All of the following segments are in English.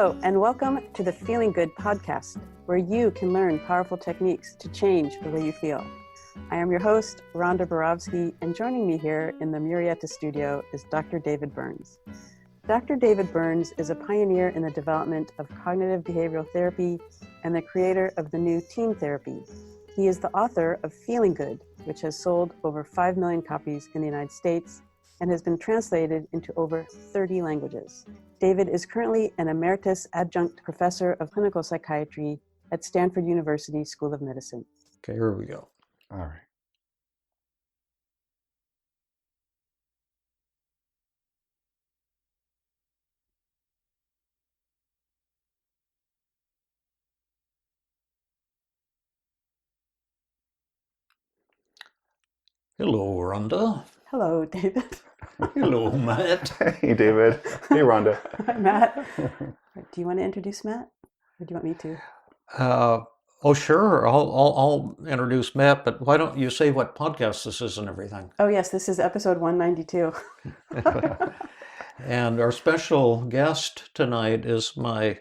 Hello, and welcome to the Feeling Good podcast, where you can learn powerful techniques to change the way you feel. I am your host, Rhonda Barovsky, and joining me here in the Murietta studio is Dr. David Burns. Dr. David Burns is a pioneer in the development of cognitive behavioral therapy and the creator of the new teen therapy. He is the author of Feeling Good, which has sold over 5 million copies in the United States and has been translated into over 30 languages. David is currently an emeritus adjunct professor of clinical psychiatry at Stanford University School of Medicine. Okay, here we go. All right. Hello, Rhonda. Hello, David. Hello, Matt. Hey, David. Hey, Rhonda. Hi, Matt. Do you want to introduce Matt, or do you want me to? Oh, sure. I'll introduce Matt, but why don't you say what podcast this is and everything? Oh, yes, this is episode 192. And our special guest tonight is my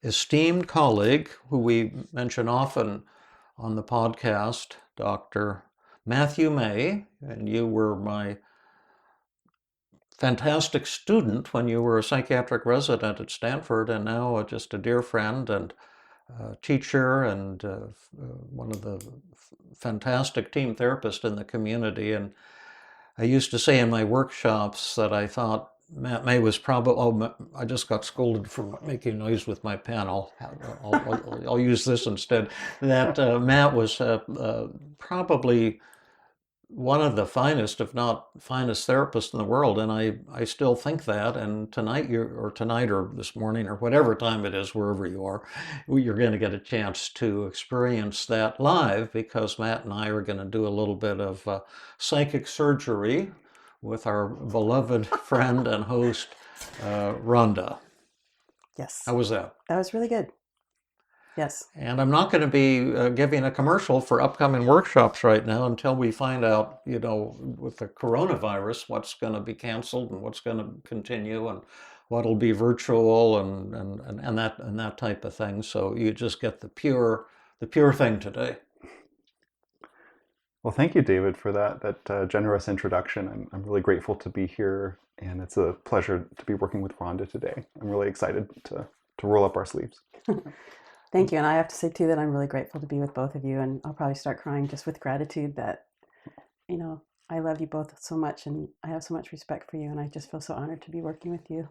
esteemed colleague, who we mention often on the podcast, Dr. Matthew May, and you were my fantastic student when you were a psychiatric resident at Stanford, and now just a dear friend and teacher and one of the fantastic team therapists in the community. And I used to say in my workshops that I thought Matt May was probably, I just got scolded for making noise with my pen. I'll use this instead. That Matt was probably one of the finest, if not finest, therapists in the world, and I still think that. And tonight, or this morning, or whatever time it is, wherever you are, you're going to get a chance to experience that live, because Matt and I are going to do a little bit of psychic surgery with our beloved friend and host, Rhonda. Yes. How was that? That was really good. Yes. And I'm not going to be giving a commercial for upcoming workshops right now until we find out, with the coronavirus, what's going to be canceled and what's going to continue and what'll be virtual and that type of thing. So you just get the pure thing today. Well, thank you, David, for that generous introduction. I'm really grateful to be here, and it's a pleasure to be working with Rhonda today. I'm really excited to roll up our sleeves. Thank you. And I have to say, too, that I'm really grateful to be with both of you. And I'll probably start crying just with gratitude that, I love you both so much, and I have so much respect for you. And I just feel so honored to be working with you.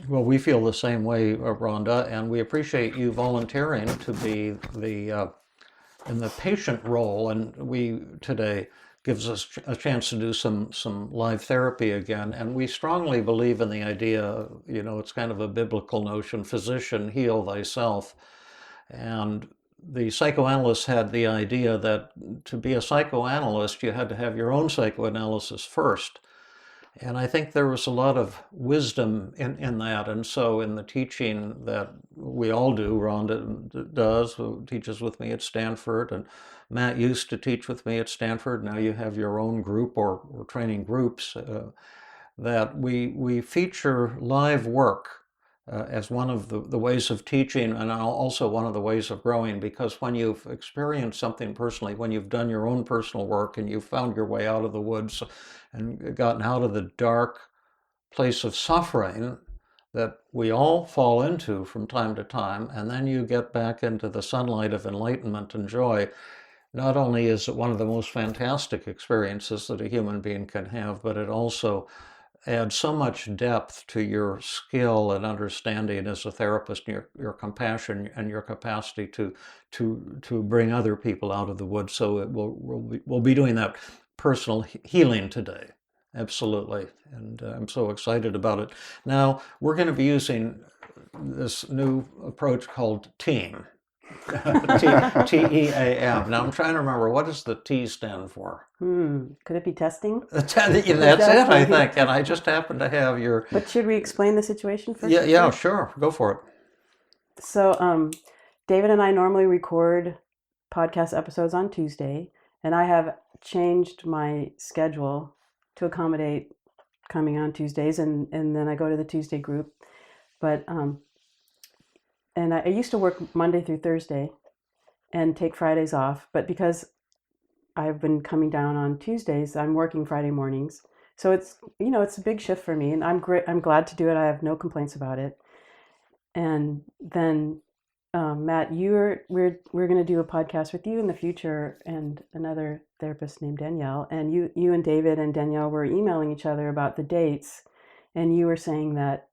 Well, we feel the same way, Rhonda, and we appreciate you volunteering to be in the patient role. And we today gives us a chance to do some live therapy again. And we strongly believe in the idea, it's kind of a biblical notion, physician, heal thyself. And the psychoanalysts had the idea that to be a psychoanalyst, you had to have your own psychoanalysis first. And I think there was a lot of wisdom in that. And so in the teaching that we all do, Rhonda does, who teaches with me at Stanford, and Matt used to teach with me at Stanford. Now you have your own group or training groups, that we feature live work as one of the ways of teaching, and also one of the ways of growing, because when you've experienced something personally, when you've done your own personal work and you've found your way out of the woods and gotten out of the dark place of suffering that we all fall into from time to time, and then you get back into the sunlight of enlightenment and joy, not only is it one of the most fantastic experiences that a human being can have, but it also add so much depth to your skill and understanding as a therapist, and your compassion and your capacity to bring other people out of the woods. So we'll be doing that personal healing today. Absolutely. And I'm so excited about it. Now, we're going to be using this new approach called TEAM. TEAM. Now I'm trying to remember, what does the T stand for? Could it be testing? That's it, I think. And I just happen to have your... But should we explain the situation first? Yeah, sure. Go for it. So David and I normally record podcast episodes on Tuesday, and I have changed my schedule to accommodate coming on Tuesdays, and then I go to the Tuesday group. But and I used to work Monday through Thursday and take Fridays off, but because I've been coming down on Tuesdays, I'm working Friday mornings. So it's, it's a big shift for me, and I'm glad to do it. I have no complaints about it. And then Matt, we're going to do a podcast with you in the future, and another therapist named Danielle. And you and David and Danielle were emailing each other about the dates, and you were saying that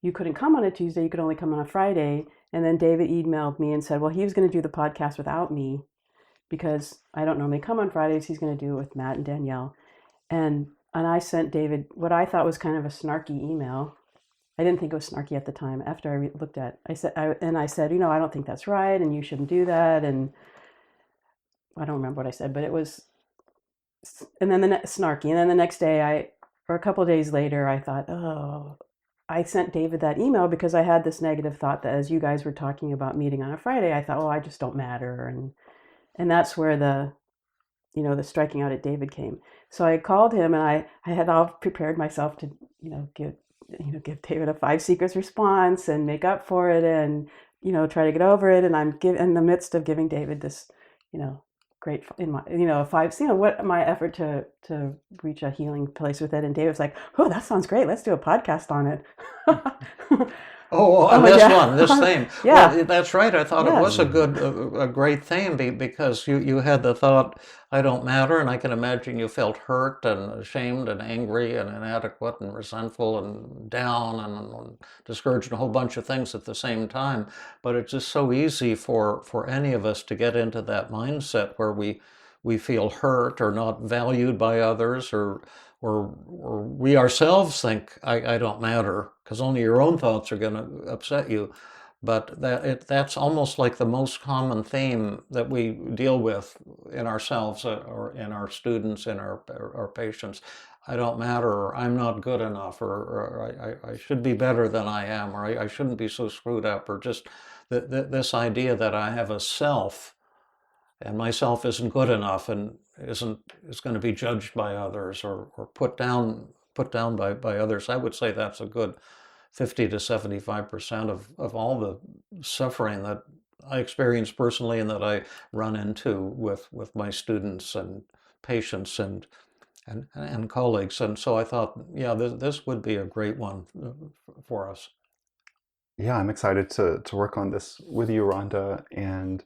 you couldn't come on a Tuesday, you could only come on a Friday. And then David emailed me and said, well, he was going to do the podcast without me because I don't normally come on Fridays. He's going to do it with Matt and Danielle. And I sent David what I thought was kind of a snarky email. I didn't think it was snarky at the time. After I looked at, I said, I said, I don't think that's right, and you shouldn't do that. And I don't remember what I said, but it was, and then snarky. And then the next day, or a couple of days later, I thought, oh, I sent David that email because I had this negative thought that as you guys were talking about meeting on a Friday, I thought, oh, I just don't matter, and that's where the striking out at David came. So I called him, and I had all prepared myself to, give David a 5 secrets response and make up for it and, try to get over it. And I'm in the midst of giving David this, great, in my, what my effort to reach a healing place with it. And David's like, oh, that sounds great. Let's do a podcast on it. This theme. Yeah. Well, that's right. I thought it was a great theme because you had the thought, I don't matter, and I can imagine you felt hurt and ashamed and angry and inadequate and resentful and down and discouraged and a whole bunch of things at the same time. But it's just so easy for any of us to get into that mindset where we feel hurt or not valued by others, or we ourselves think I don't matter because only your own thoughts are going to upset you. But that's almost like the most common theme that we deal with in ourselves or in our students, in our patients. I don't matter, or I'm not good enough, or I should be better than I am, or I shouldn't be so screwed up, or just this idea that I have a self and myself isn't good enough and is going to be judged by others or put down by others. I would say that's a good 50 to 75% of all the suffering that I experience personally and that I run into with my students and patients and colleagues. And so I thought, yeah, this would be a great one for us. Yeah, I'm excited to work on this with you, Rhonda. And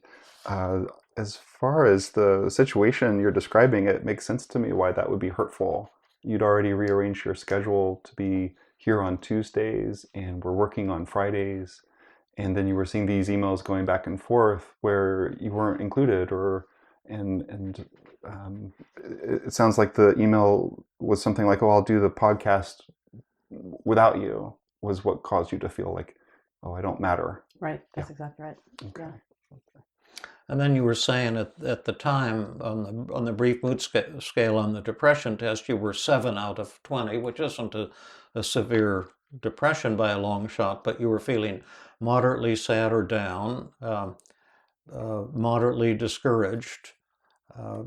as far as the situation you're describing, it makes sense to me why that would be hurtful. You'd already rearranged your schedule to be here on Tuesdays, and we're working on Fridays. And then you were seeing these emails going back and forth where you weren't included, and it sounds like the email was something like, "Oh, I'll do the podcast without you," was what caused you to feel like, "Oh, I don't matter." Right. That's exactly right. Okay. Yeah. And then you were saying at the time on the brief mood scale on the depression test, you were 7 out of 20, which isn't a severe depression by a long shot, but you were feeling moderately sad or down, moderately discouraged, a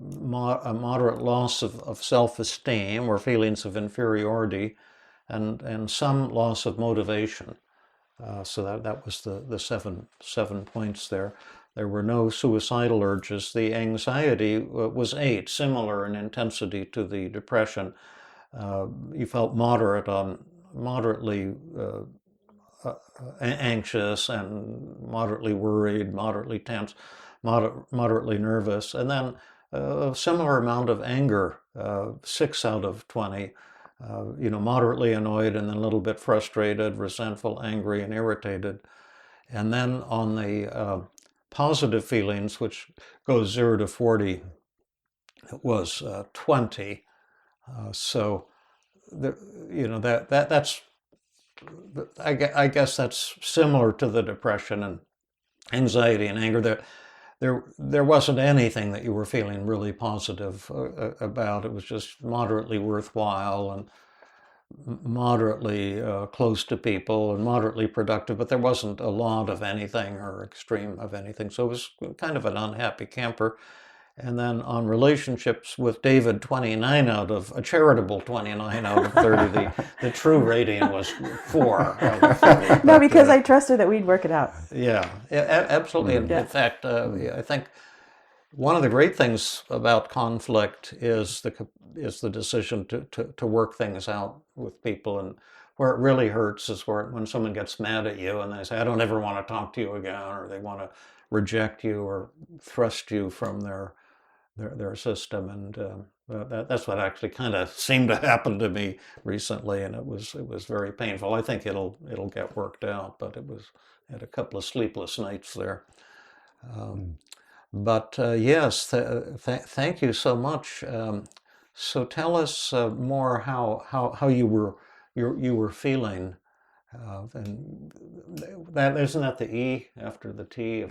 moderate loss of self-esteem or feelings of inferiority, and some loss of motivation. So that was the seven points there. There were no suicidal urges. The anxiety was 8, similar in intensity to the depression. You felt moderately anxious and moderately worried, moderately tense, moderately nervous, and then a similar amount of anger, 6 out of 20. Moderately annoyed and then a little bit frustrated, resentful, angry, and irritated. And then on the positive feelings, which goes 0 to 40, it was 20. So, that's, I guess that's similar to the depression and anxiety and anger. There wasn't anything that you were feeling really positive about. It was just moderately worthwhile and moderately close to people and moderately productive, but there wasn't a lot of anything or extreme of anything. So it was kind of an unhappy camper. And then on relationships with David, 29 out of, a charitable 29 out of 30. The true rating was 4 out of 30. No, because I trusted that we'd work it out. Yeah, absolutely. In fact, I think one of the great things about conflict is the decision to work things out with people. And where it really hurts is when someone gets mad at you and they say, I don't ever want to talk to you again, or they want to reject you or thrust you from their system. And that's what actually kind of seemed to happen to me recently, and it was very painful. I think it'll get worked out, but had a couple of sleepless nights there. But yes, thank you so much. So tell us more how you were feeling. And that isn't that the E after the T?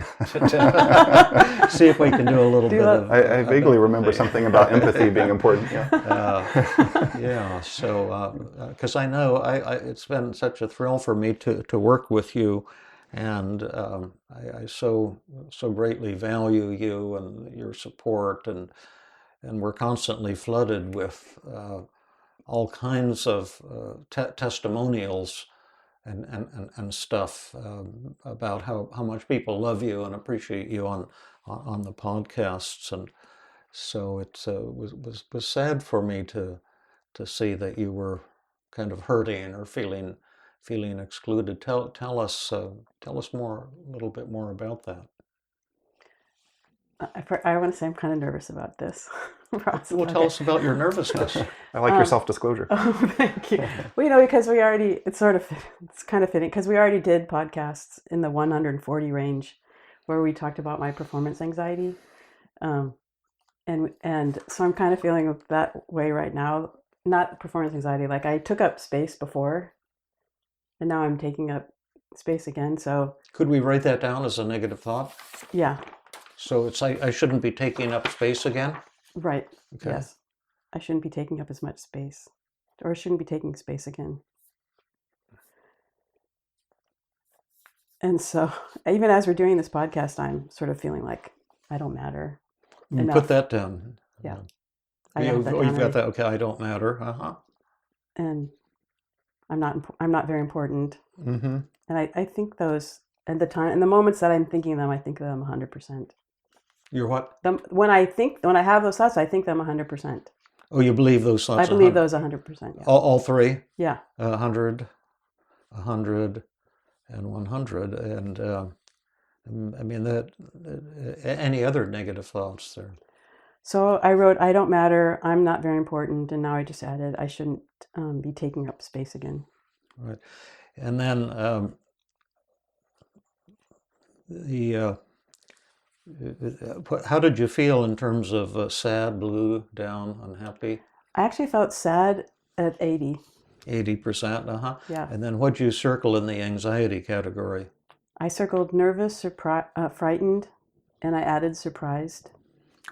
See if we can do a little bit of. I vaguely remember something about empathy being important. Yeah. Yeah. So because I know it's been such a thrill for me to work with you, and I so greatly value you and your support, and we're constantly flooded with all kinds of testimonials and stuff about how much people love you and appreciate you on the podcasts. And so it was sad for me to see that you were kind of hurting or feeling excluded. Tell us more, a little bit more about that. I want to say I'm kind of nervous about this. Well, tell us about your nervousness. I like your self-disclosure. Oh, thank you. Well, because it's kind of fitting because we already did podcasts in the 140 range where we talked about my performance anxiety. And so I'm kind of feeling that way right now. Not performance anxiety, like I took up space before and now I'm taking up space again. So could we write that down as a negative thought? Yeah. So it's I shouldn't be taking up space again? Right. Okay. Yes. I shouldn't be taking up as much space, or I shouldn't be taking space again. And so even as we're doing this podcast, I'm sort of feeling like I don't matter. Put that down. Yeah. You've got that. Okay. I don't matter. And I'm not very important. Mm-hmm. And I think those, at the time, in the moments that I'm thinking them, I think them 100%. You're what? When I have those thoughts, I think them 100%. Oh, you believe those thoughts? I believe those 100%. Yeah. All three? Yeah. 100, 100, and 100. And I mean, that. Any other negative thoughts there? So I wrote, I don't matter, I'm not very important, and now I just added, I shouldn't be taking up space again. Right. And then how did you feel in terms of sad, blue, down, unhappy? I actually felt sad at 80. 80%, Yeah. And then what'd you circle in the anxiety category? I circled nervous, frightened, and I added surprised.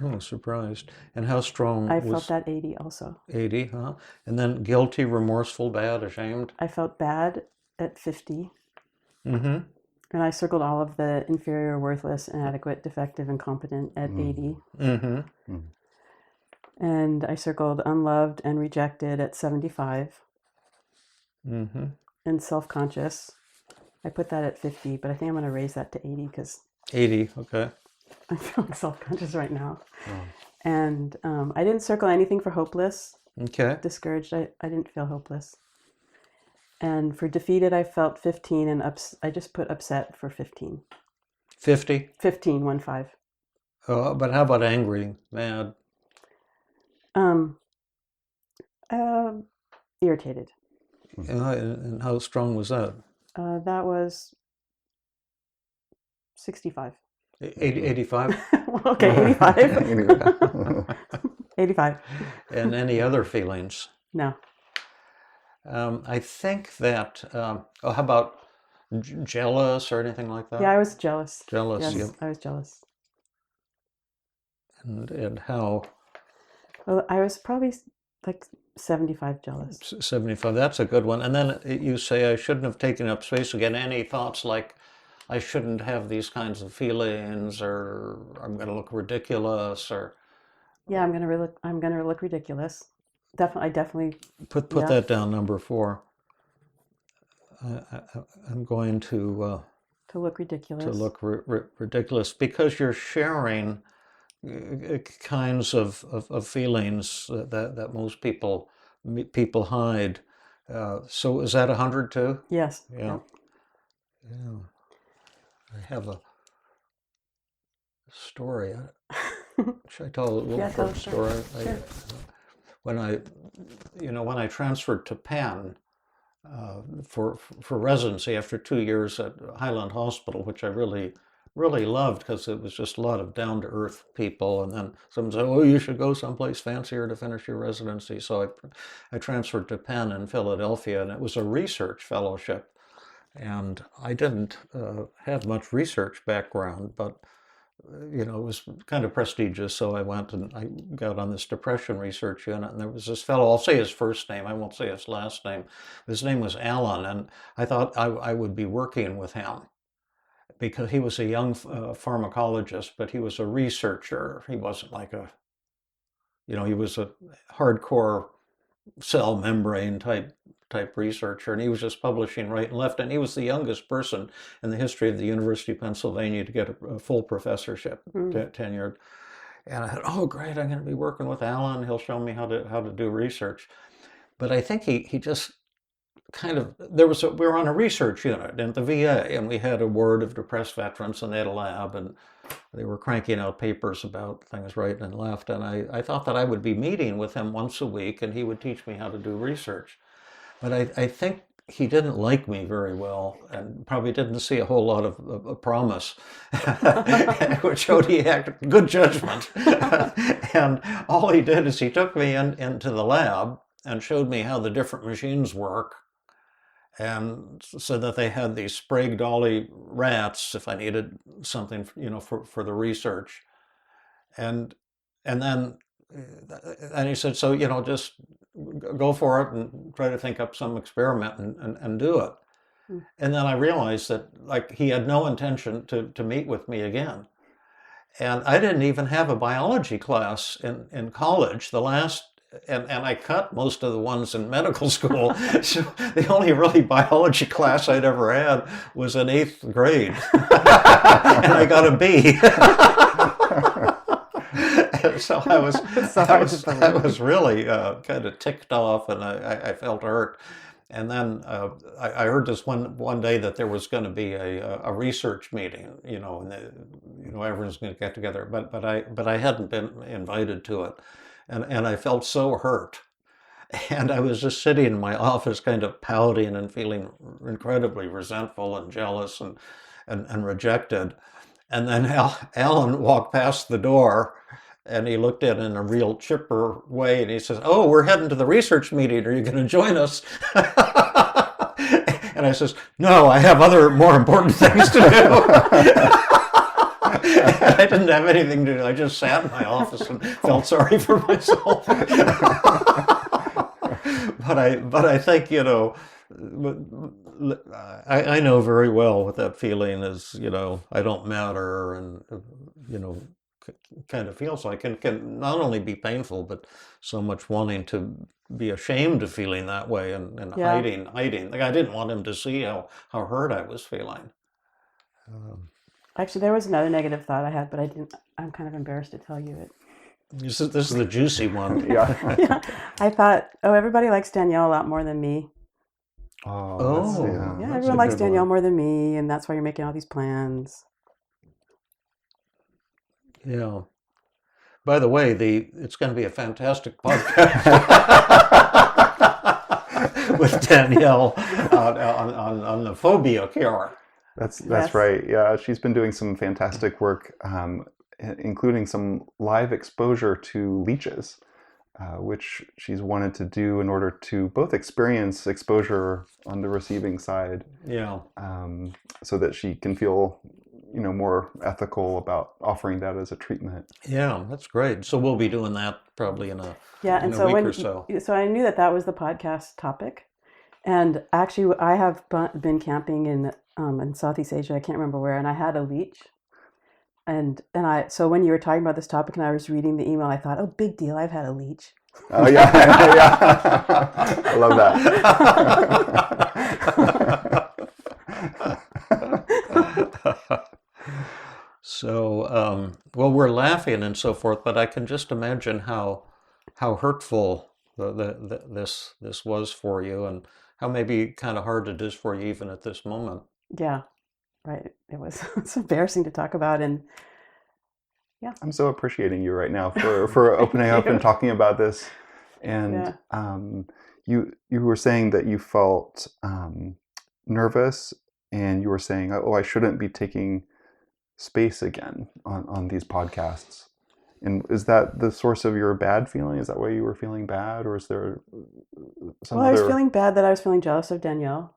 Oh, surprised. And how strong I was... felt that 80 also. 80, And then guilty, remorseful, bad, ashamed? I felt bad at 50. Mm-hmm. And I circled all of the inferior, worthless, inadequate, defective, incompetent at 80. Mm-hmm. And I circled unloved and rejected at 75. Mm-hmm. And self-conscious, I put that at 50, but I think I'm going to raise that to 80 because 80, okay. I'm feeling self-conscious right now. And I didn't circle anything for hopeless. Okay. Discouraged, I didn't feel hopeless. And for defeated, I felt 15, and I just put upset for 15. 50? 15, 15. But how about angry, mad? Irritated. And how strong was that? That was 65. 85? Okay, 85. 85. And any other feelings? No. I think that, how about jealous or anything like that? Yeah, I was jealous. Jealous, yes, yep. I was jealous. And how? Well, I was probably like 75 jealous. 75, that's a good one. And then you say, I shouldn't have taken up space again. Any thoughts like, I shouldn't have these kinds of feelings, or I'm going to look ridiculous, or Yeah, I'm gonna look ridiculous. Definitely, I definitely. Put Yeah. that down, number 4. I'm going to look ridiculous. look ridiculous because you're sharing kinds of feelings that most people hide. So is that 100 too? Yes. Yeah. Yep. Yeah. I have a story. Should I tell a little Yeah, tell short a story. story? Sure. When I transferred to Penn for residency after 2 years at Highland Hospital, which I really loved because it was just a lot of down-to-earth people. And then someone said, "Oh, you should go someplace fancier to finish your residency." So I transferred to Penn in Philadelphia, and it was a research fellowship. And I didn't have much research background, but it was kind of prestigious. So I went and I got on this depression research unit, and there was this fellow, I'll say his first name, I won't say his last name. His name was Alan, and I thought I would be working with him because he was a young pharmacologist, but he was a researcher. He wasn't like he was a hardcore cell membrane type researcher, and he was just publishing right and left. And he was the youngest person in the history of the University of Pennsylvania to get a full professorship, tenured. And I thought, oh, great, I'm going to be working with Alan. He'll show me how to do research. But I think he just kind of, we were on a research unit in the VA, and we had a ward of depressed veterans, and they had a lab, and they were cranking out papers about things right and left. And I thought that I would be meeting with him once a week, and he would teach me how to do research. But I think he didn't like me very well, and probably didn't see a whole lot of promise, which showed he had good judgment. And all he did is he took me into the lab and showed me how the different machines work, and so that they had these Sprague Dolly rats if I needed something, for the research, and then he said, so just go for it and try to think up some experiment and do it. And then I realized that he had no intention to meet with me again. And I didn't even have a biology class in college. And I cut most of the ones in medical school. So the only really biology class I'd ever had was in 8th grade. And I got a B. So I was really kind of ticked off, and I felt hurt. And then I heard this one day that there was going to be a research meeting, and everyone's going to get together. But I hadn't been invited to it. And I felt so hurt. And I was just sitting in my office kind of pouting and feeling incredibly resentful and jealous and rejected. And then Alan walked past the door, and he looked in a real chipper way, and he says, "Oh, we're heading to the research meeting. Are you going to join us?" And I says, "No, I have other more important things to do." I didn't have anything to do. I just sat in my office and felt sorry for myself. But I think, I know very well what that feeling is, I don't matter, and, kind of feels like, and can not only be painful, but so much wanting to be ashamed of feeling that way and hiding. Like I didn't want him to see how hurt I was feeling. Actually, there was another negative thought I had, but I'm kind of embarrassed to tell you it. This is the juicy one. Yeah. I thought, everybody likes Danielle a lot more than me. Yeah, everyone likes Danielle more than me, and that's why you're making all these plans. Yeah. By the way, it's going to be a fantastic podcast with Danielle on the Phobia Cure. That's right. Yeah, she's been doing some fantastic work, including some live exposure to leeches, which she's wanted to do in order to both experience exposure on the receiving side, so that she can feel, more ethical about offering that as a treatment. Yeah, that's great. So we'll be doing that probably in a week or so. So I knew that was the podcast topic, and actually I have been camping in Southeast Asia. I can't remember where, and I had a leech, So when you were talking about this topic and I was reading the email, I thought, oh, big deal, I've had a leech. Oh yeah, yeah. I love that. So, well, we're laughing and so forth, but I can just imagine how hurtful this was for you, and how maybe kind of hard it is for you even at this moment. Yeah, right. It's embarrassing to talk about, and yeah. I'm so appreciating you right now for opening up and talking about this. And you were saying that you felt nervous, and you were saying, oh, I shouldn't be taking space again on these podcasts. And is that the source of your bad feeling? Is that why you were feeling bad, or is there some Well, I was feeling bad that I was feeling jealous of Danielle.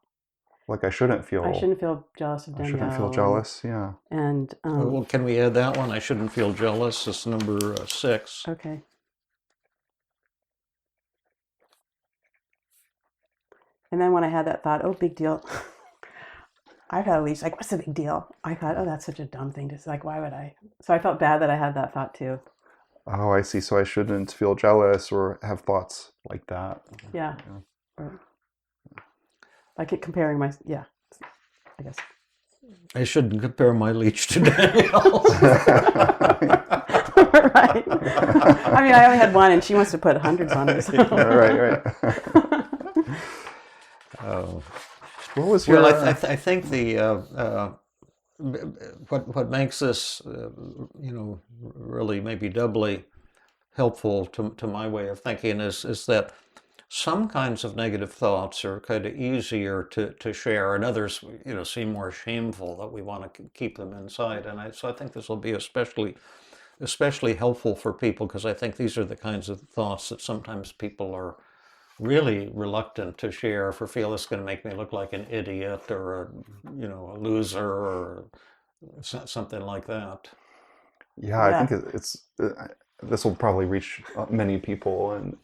Like I shouldn't feel jealous of Danielle. I shouldn't feel jealous, yeah. And well, can we add that one? I shouldn't feel jealous. It's number 6. Okay. And then when I had that thought, oh, big deal. I've had a leech. Like, what's the big deal? I thought, oh, that's such a dumb thing to say. Like, why would I? So I felt bad that I had that thought too. Oh, I see. So I shouldn't feel jealous or have thoughts like that. Yeah. Or, like comparing I guess. I shouldn't compare my leech to Danielle. Right. I mean, I only had one, and she wants to put hundreds on it. So. Right. What was your? Well, I think what makes this, really maybe doubly helpful to my way of thinking is that some kinds of negative thoughts are kind of easier to share, and others, seem more shameful, that we want to keep them inside. And so I think this will be especially helpful for people, because I think these are the kinds of thoughts that sometimes people are really reluctant to share, for feel it's going to make me look like an idiot or a loser or something like that. Yeah, I think it's this will probably reach many people and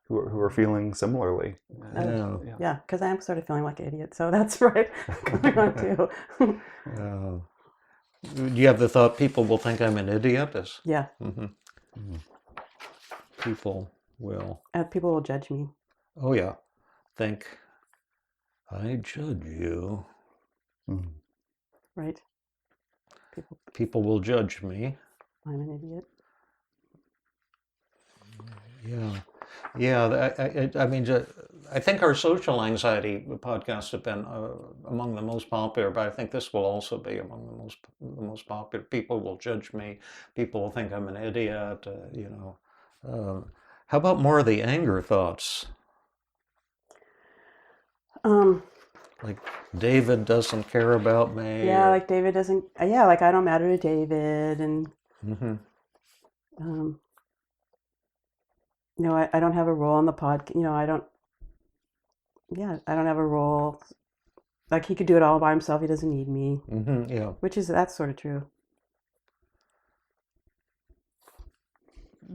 who are feeling similarly. Yeah, because I am sort of feeling like an idiot, so that's right going on too. Do you have the thought people will think I'm an idiot? Yeah. Mm-hmm. People will. People will judge me. Oh yeah, think I judge you. Right. People will judge me. I'm an idiot. Yeah. I mean, I think our social anxiety podcasts have been among the most popular, but I think this will also be among the most popular. People will judge me. People will think I'm an idiot. How about more of the anger thoughts? Like David doesn't care about me. Yeah, like David doesn't. Yeah, like I don't matter to David, and I don't have a role in the podcast. I don't. Yeah, I don't have a role. Like he could do it all by himself. He doesn't need me. Yeah. That's sort of true.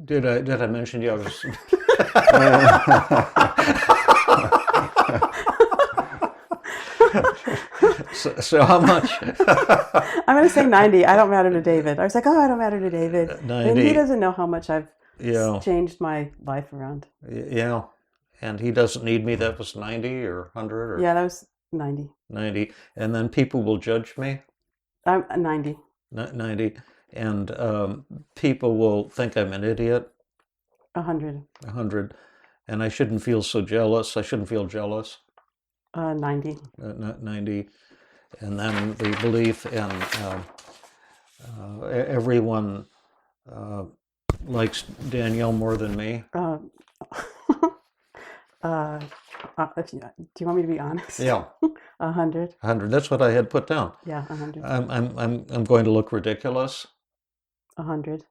Did I mention you? I was. So how much? I'm going to say 90. I don't matter to David. I was like, oh, I don't matter to David. 90. And he doesn't know how much I've changed my life around. Yeah. And he doesn't need me. That was 90 or 100? Or... Yeah, that was 90. 90. And then people will judge me? 90. 90. And people will think I'm an idiot? 100. 100. And I shouldn't feel so jealous. I shouldn't feel jealous? 90. 90. And then the belief in everyone likes Danielle more than me. Do you want me to be honest? Yeah. 100. 100. That's what I had put down. Yeah, 100. I'm going to look ridiculous. 100.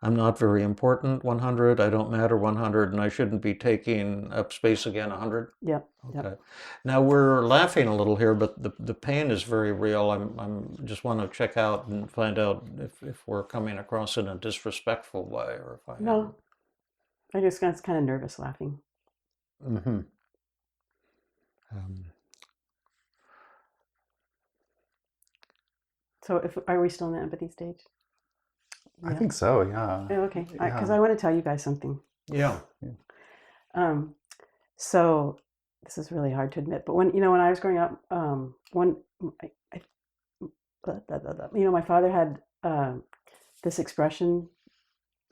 I'm not very important. 100. I don't matter. 100. And I shouldn't be taking up space again. 100. Yep. Okay. Yep. Now we're laughing a little here, but the pain is very real. I'm just want to check out and find out if we're coming across in a disrespectful way, or if I No. I just got kind of nervous laughing. So are we still in the empathy stage? I think so, yeah. Oh, okay. Yeah. Because I want to tell you guys something. Yeah. So this is really hard to admit, but when I was growing up, my father had this expression,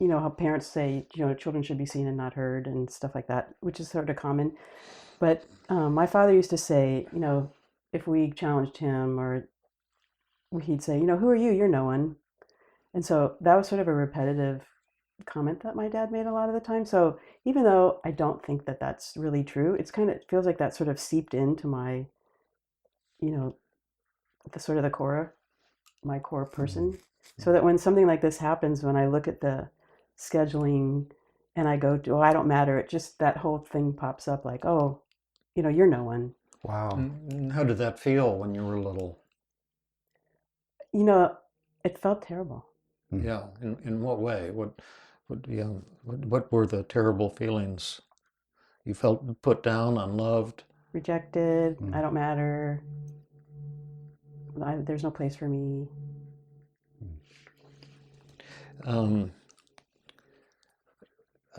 how parents say, children should be seen and not heard and stuff like that, which is sort of common. But my father used to say, if we challenged him, or he'd say, who are you? You're no one. And so that was sort of a repetitive comment that my dad made a lot of the time. So even though I don't think that that's really true, it feels like that sort of seeped into my, the sort of my core person. So that when something like this happens, when I look at the scheduling and I go to, I don't matter, it just, that whole thing pops up like, oh, you're no one. Wow. How did that feel when you were little? It felt terrible. Yeah. In what way? What were the terrible feelings? You felt put down, unloved, rejected. I don't matter. There's no place for me. I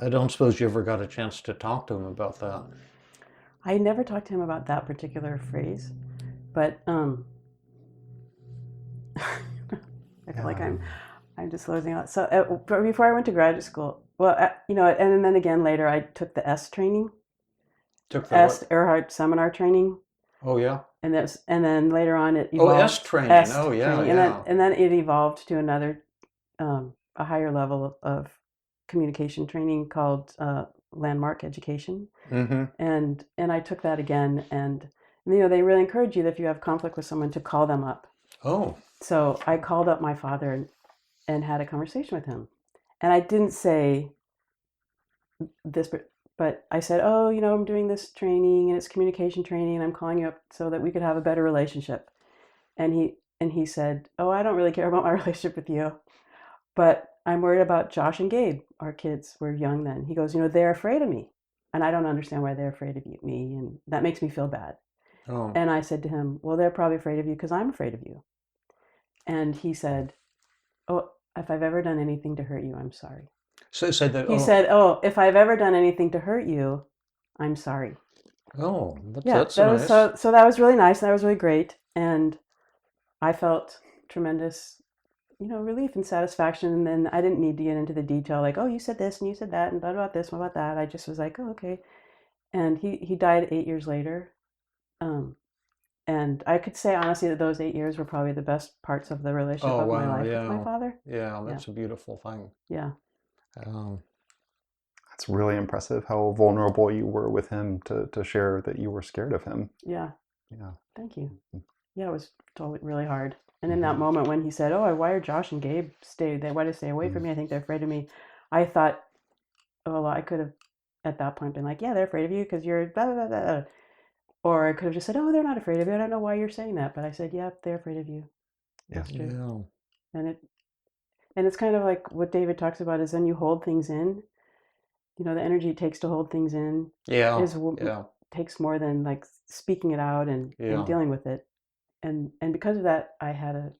don't suppose you ever got a chance to talk to him about that. I never talked to him about that particular phrase, but I feel like I'm disclosing a lot. So before I went to graduate school, and then again later I took the S training. Took the S Earhart seminar training. Oh yeah. And then later on it evolved. Oh, S training. Oh yeah, training. yeah. And then it evolved to another, a higher level of communication training called landmark education. Mm-hmm. And I took that again, and they really encourage you that if you have conflict with someone to call them up. Oh. So I called up my father and had a conversation with him, and I didn't say this, but I said, oh, I'm doing this training and it's communication training, and I'm calling you up so that we could have a better relationship. And he said, oh, I don't really care about my relationship with you, but I'm worried about Josh and Gabe. Our kids were young then. He goes, they're afraid of me, and I don't understand why they're afraid of me, and that makes me feel bad. Oh. And I said to him, well, they're probably afraid of you because I'm afraid of you. And he said, oh, if I've ever done anything to hurt you, I'm sorry. So said that. He said, oh, if I've ever done anything to hurt you, I'm sorry. Oh, that's nice. So that was really nice. That was really great. And I felt tremendous, relief and satisfaction. And then I didn't need to get into the detail like, oh, you said this and you said that and what about this, what about that. I just was like, oh, okay. And he died 8 years later. And I could say honestly that those 8 years were probably the best parts of the relationship of my life with my father. Yeah, that's a beautiful thing. Yeah. That's really impressive how vulnerable you were with him to share that you were scared of him. Yeah. Yeah. Thank you. Yeah, it was totally really hard. And in that moment when he said, oh, why are Josh and Gabe why do they stay away from me? I think they're afraid of me. I thought, oh, well, I could have at that point been like, yeah, they're afraid of you because you're blah, blah, blah, blah. Or I could have just said, oh, they're not afraid of you. I don't know why you're saying that. But I said, yeah, they're afraid of you. That's true. Yeah. And it's kind of like what David talks about is then you hold things in. The energy it takes to hold things in takes more than like speaking it out and dealing with it. And because of that, I had a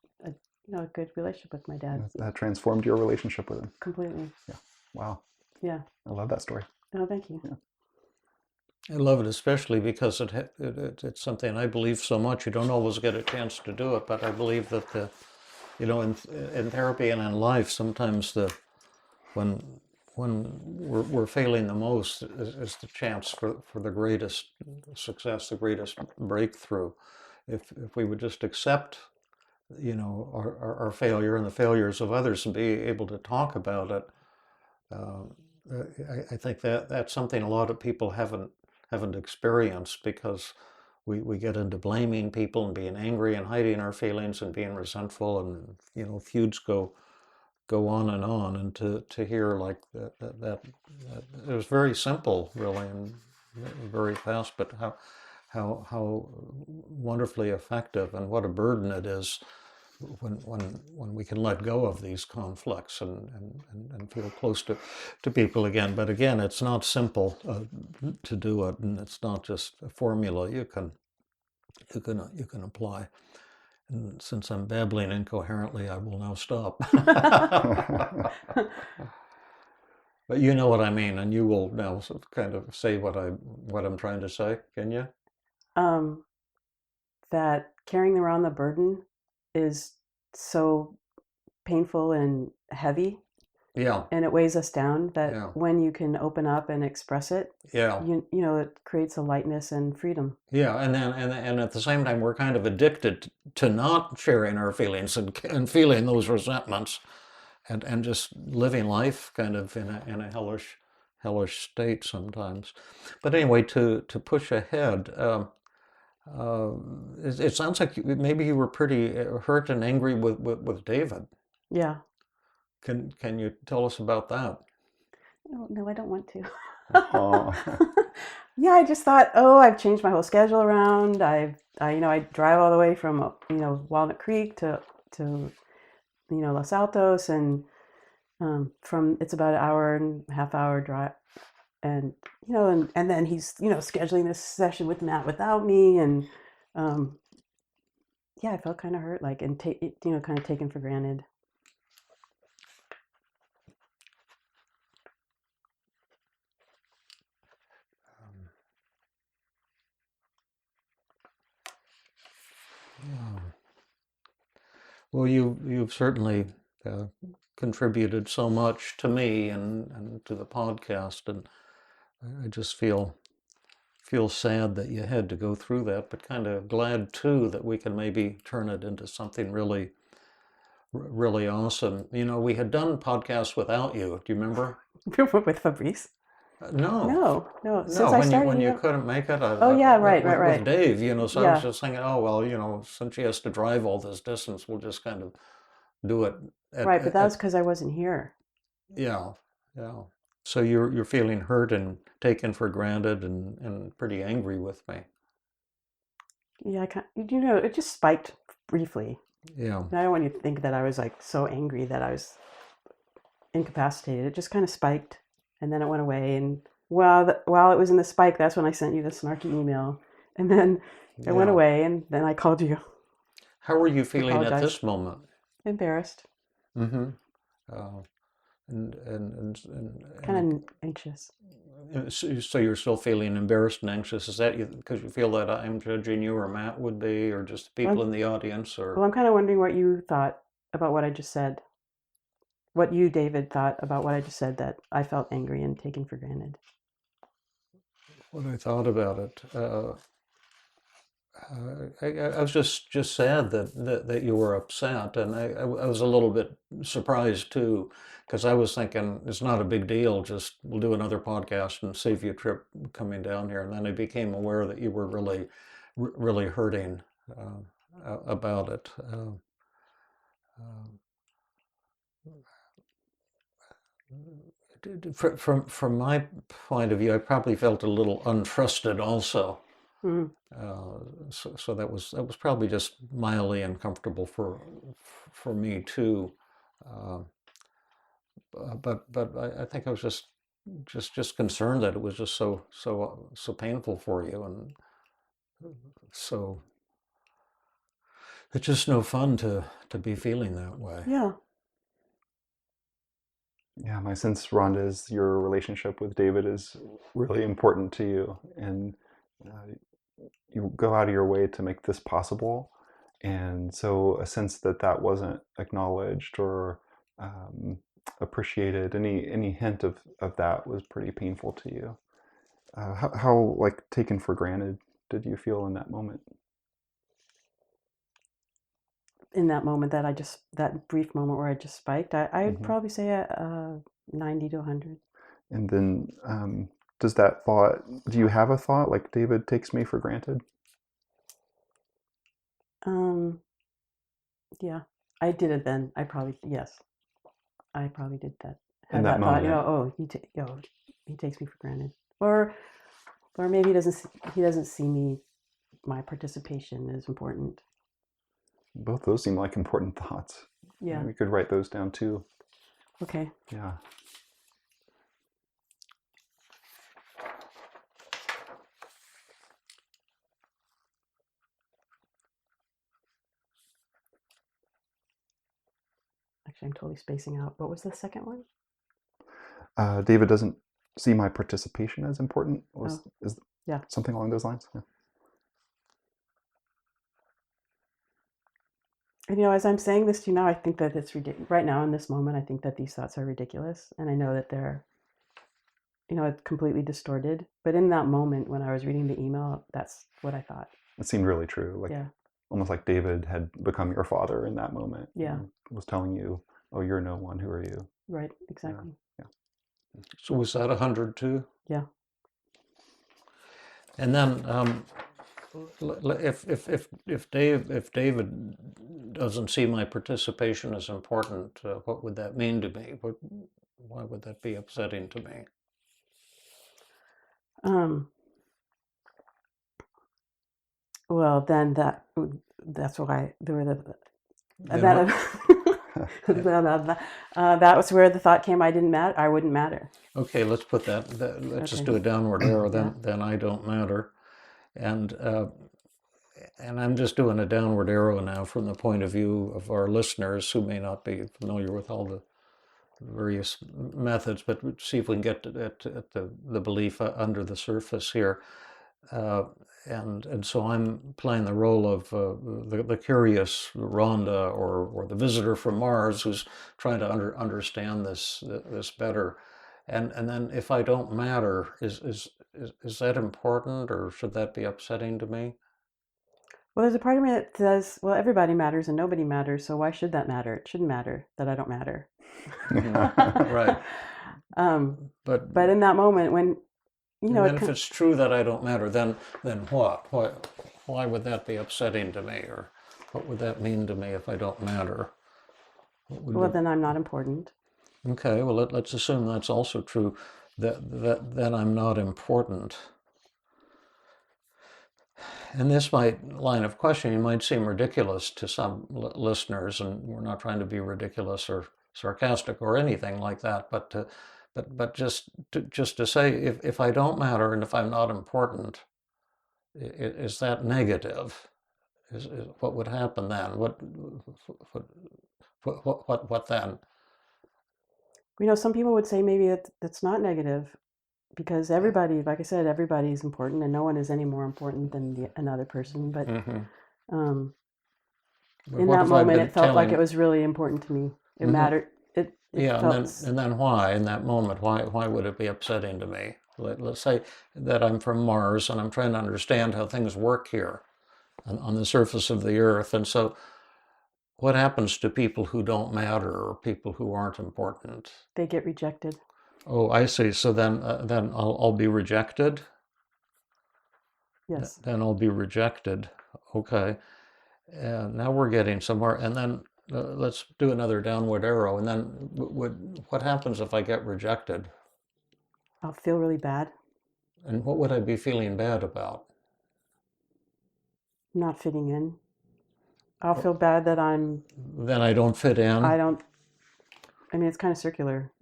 good relationship with my dad. That transformed your relationship with him. Completely. Yeah. Wow. Yeah. I love that story. Oh, thank you. Yeah. I love it, especially because it's something I believe so much. You don't always get a chance to do it, but I believe that in therapy and in life, sometimes when we're failing the most is the chance for the greatest success, the greatest breakthrough. If we would just accept, our failure and the failures of others and be able to talk about it, I think that's something a lot of people haven't experienced, because we get into blaming people and being angry and hiding our feelings and being resentful, and feuds go on, and to hear like that it was very simple really and very fast, but how wonderfully effective, and what a burden it is when we can let go of these conflicts and feel close to people again. But again, it's not simple to do it, and it's not just a formula you can apply. And since I'm babbling incoherently, I will now stop. But you know what I mean, and you will now kind of say what I'm trying to say, can you? um, that carrying around the burden is so painful and heavy, Yeah, and it weighs us down, that yeah, when you can open up and express it, yeah, it creates a lightness and freedom. yeah. And at the same time, we're kind of addicted to not sharing our feelings and feeling those resentments, and just living life kind of in a hellish state sometimes. But anyway, to push ahead. It sounds like maybe you were pretty hurt and angry with David. Yeah. Can you tell us about that? No, I don't want to. Oh. Yeah, I just thought, oh, I've changed my whole schedule around. I drive all the way from, Walnut Creek to Los Altos, and from it's about an hour and a half hour drive, and and then he's scheduling this session with Matt without me, and um, yeah, I felt kind of hurt, like, and kind of taken for granted. Yeah. Well, you've certainly uh, contributed so much to me and to the podcast, and I just feel sad that you had to go through that, but kind of glad too that we can maybe turn it into something really awesome. We had done podcasts without you. Do you remember? With Fabrice. No, No. Since no. I When started, you couldn't make it, oh yeah, right, with Dave, so I was yeah, just thinking, oh well, since she has to drive all this distance, we'll just kind of do it right. But that was because I wasn't here. yeah, yeah. So you're feeling hurt and taken for granted and pretty angry with me. Yeah, it just spiked briefly. Yeah, And I don't want you to think that I was like so angry that I was incapacitated. It just kind of spiked, and then it went away. And while it was in the spike, that's when I sent you the snarky email, and then it went yeah. away, and then I called you. How are you feeling at Apologize. this moment? Embarrassed, Mm-hmm. Uh, and kind of anxious. so you're still feeling embarrassed and anxious. Is that because you feel that I'm judging you, or Matt would be, or just the people in the audience, or? Well, I'm kind of wondering what you thought about what I just said. What you, David, thought about what I just said, that I felt angry and taken for granted. What I thought about it. I was just sad that you were upset, and I was a little bit surprised too, because I was thinking it's not a big deal. Just we'll do another podcast and save you a trip coming down here. And then I became aware that you were really hurting about it. From my point of view, I probably felt a little untrusted also. Mm-hmm. So that was probably just mildly uncomfortable for me too. Uh, but I think I was just concerned that it was just so painful for you, and so it's just no fun to be feeling that way. Yeah. Yeah, my sense, Rhonda, is your relationship with David is really important to you, and uh, you go out of your way to make this possible. And so, a sense that that wasn't acknowledged or um, appreciated, any hint of that was pretty painful to you. How like taken for granted did you feel in that moment? In that moment, that brief moment where I just spiked, I'd Hmm. probably say 90 to 100. And then, does that thought? Do you have a thought like David takes me for granted? Um, yeah, I did it then. Yes, I probably did that. In Had that that thought, moment? oh, he takes me for granted, or maybe he doesn't see me, my participation is important. Both those seem like important thoughts. Yeah. We could write those down too. Okay. Yeah. Actually, I'm totally spacing out. What was the second one? David doesn't see my participation as important. Is yeah. something along those lines? Yeah. And, as I'm saying this to you now, I think that it's ridiculous. Right now, in this moment, I think that these thoughts are ridiculous. And I know that they're, it's completely distorted. But in that moment, when I was reading the email, that's what I thought. It seemed really true. Like, almost like David had become your father in that moment. Yeah. Was telling you, oh, you're no one. Who are you? Right. Exactly. Yeah. So was that 100 too? Yeah. And then if David doesn't see my participation as important, what would that mean to me? Why would that be upsetting to me? Well, then that's why there were that was where the thought came. I wouldn't matter. Okay, let's put that. Let's just do a downward arrow. Then I don't matter, and I'm just doing a downward arrow now from the point of view of our listeners who may not be familiar with all the various methods, but see if we can get at the belief under the surface here. And so I'm playing the role of the curious Rhonda or the visitor from Mars who's trying to understand this better. And then if I don't matter, is that important, or should that be upsetting to me? Well, there's a part of me that says, well, everybody matters and nobody matters, so why should that matter? It shouldn't matter that I don't matter. Right. But in that moment when, and if it's true that I don't matter, then what? Why would that be upsetting to me, or what would that mean to me if I don't matter? Well, then I'm not important. Okay. Well, let's assume that's also true. That then I'm not important. And this line of questioning might seem ridiculous to some listeners, and we're not trying to be ridiculous or sarcastic or anything like that, but just to say, if I don't matter and if I'm not important, is that negative? Is what would happen then? What then? Some people would say maybe that's not negative, because everybody, like I said, everybody is important, and no one is any more important than another person. But in that moment, it felt like it was really important to me. It mattered. And then why in that moment? Why would it be upsetting to me? Let's say that I'm from Mars and I'm trying to understand how things work here on the surface of the Earth, and so what happens to people who don't matter or people who aren't important? They get rejected. Oh, I see. So then I'll be rejected? Yes. Then I'll be rejected. Okay. Now we're getting somewhere. And then let's do another downward arrow. And then what happens if I get rejected? I'll feel really bad. And what would I be feeling bad about? Not fitting in. I'll feel bad that Then I don't fit in? It's kind of circular.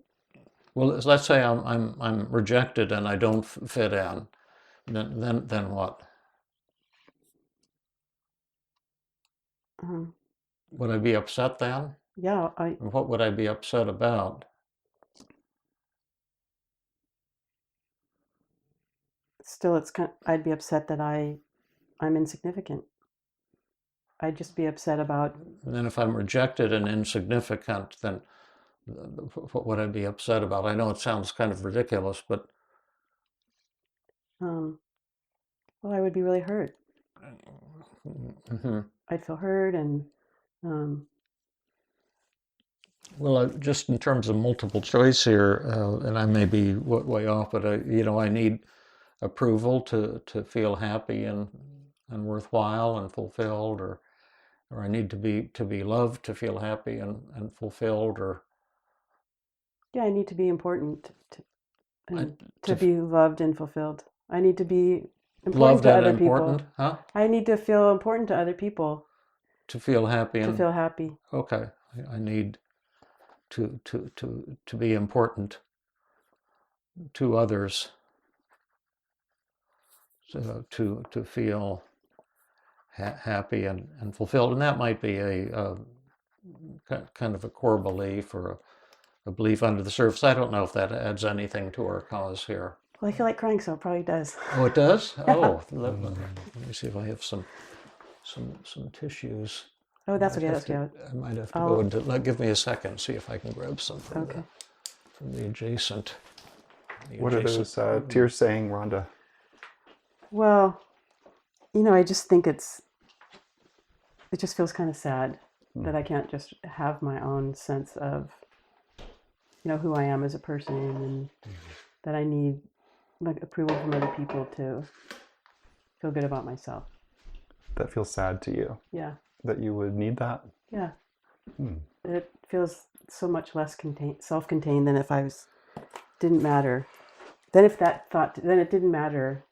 Well, let's say I'm rejected and I don't fit in. Then what? Would I be upset then? Yeah. And what would I be upset about? Still, I'd be upset that I'm insignificant. I'd just be upset about. And then if I'm rejected and insignificant, then what would I be upset about? I know it sounds kind of ridiculous, but well, I would be really hurt. I'd feel hurt, and well, just in terms of multiple choice here, and I may be way off, but I need approval to feel happy and worthwhile and fulfilled, or I need to be loved to feel happy and fulfilled, or I need to be important to be loved and fulfilled. I need to be important to other people. Huh? I need to feel important to other people. To feel happy. To feel happy. Okay, I need to be important to others. So to feel happy and fulfilled, and that might be a kind of a core belief or a belief under the surface. I don't know if that adds anything to our cause here. Well, I feel like crying, so it probably does. Oh, it does? Yeah. Oh, let me see if I have some tissues. Oh, that's okay. I might have to go into. Give me a second. See if I can grab some from, Okay. from the adjacent. What are those tears saying, Rhonda? Well, I just think it just feels kind of sad that I can't just have my own sense of, who I am as a person, and that I need like approval from other people to feel good about myself. That feels sad to you? Yeah. That you would need that? Yeah. It feels so much less self-contained than if didn't matter. Then it didn't matter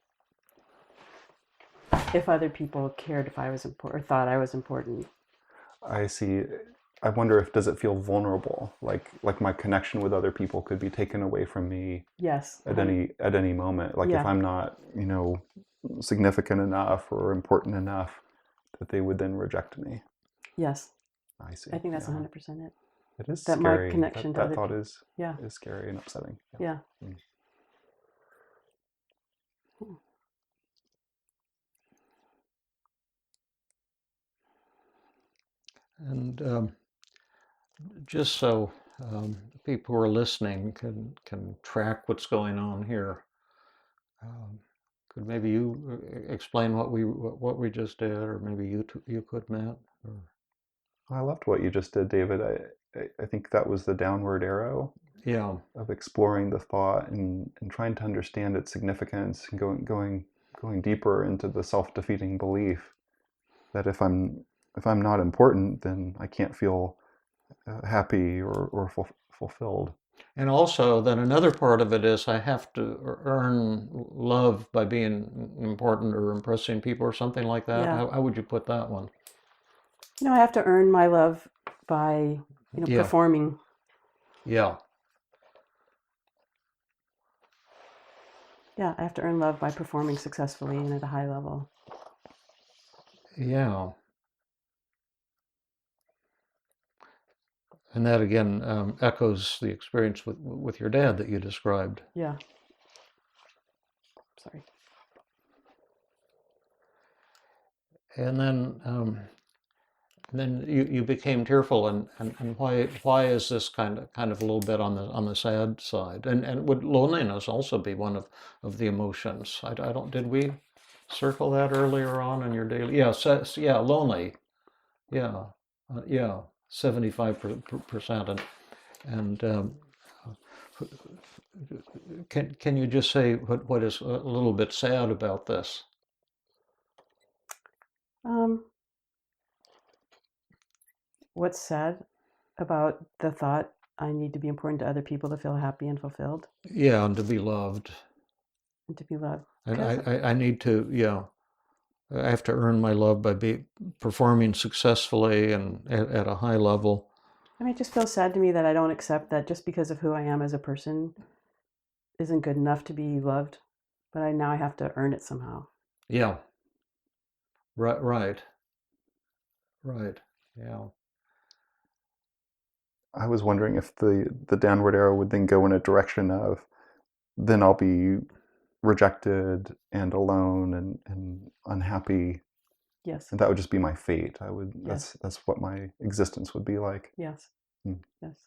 if other people cared if I was important or thought I was important. I see. I wonder does it feel vulnerable? Like my connection with other people could be taken away from me. Yes. At any moment. Like if I'm not, significant enough or important enough, that they would then reject me. Yes. I see. I think that's 100% it. It is that scary. My connection to that other thought people. is scary and upsetting. Yeah. And just so people who are listening can track what's going on here, could maybe you explain what we just did, or maybe you could, Matt? Or... I loved what you just did, David. I think that was the downward arrow. Yeah. Of exploring the thought and trying to understand its significance and going deeper into the self-defeating belief that if I'm not important, then I can't feel happy or fulfilled. And also, then another part of it is I have to earn love by being important or impressing people or something like that. Yeah. How would you put that one? I have to earn my love by performing. Yeah. Yeah, I have to earn love by performing successfully and at a high level. Yeah. And that again echoes the experience with your dad that you described. Yeah. Sorry. And then you became tearful, and why is this kind of a little bit on the sad side? And would loneliness also be one of the emotions? I don't, did we circle that earlier on in your daily? Yeah, lonely. Yeah, 75%. And can you just say what is a little bit sad about this? What's sad about the thought I need to be important to other people to feel happy and fulfilled? Yeah, and to be loved. And to be loved. And I need to, I have to earn my love by performing successfully and at a high level. I mean, it just feels sad to me that I don't accept that just because of who I am as a person isn't good enough to be loved, but now I have to earn it somehow. Yeah. Right. Yeah. I was wondering if the downward arrow would then go in a direction of, then I'll be rejected and alone and unhappy. Yes. And that would just be my fate. I would. Yes. That's what my existence would be like. Yes. Yes.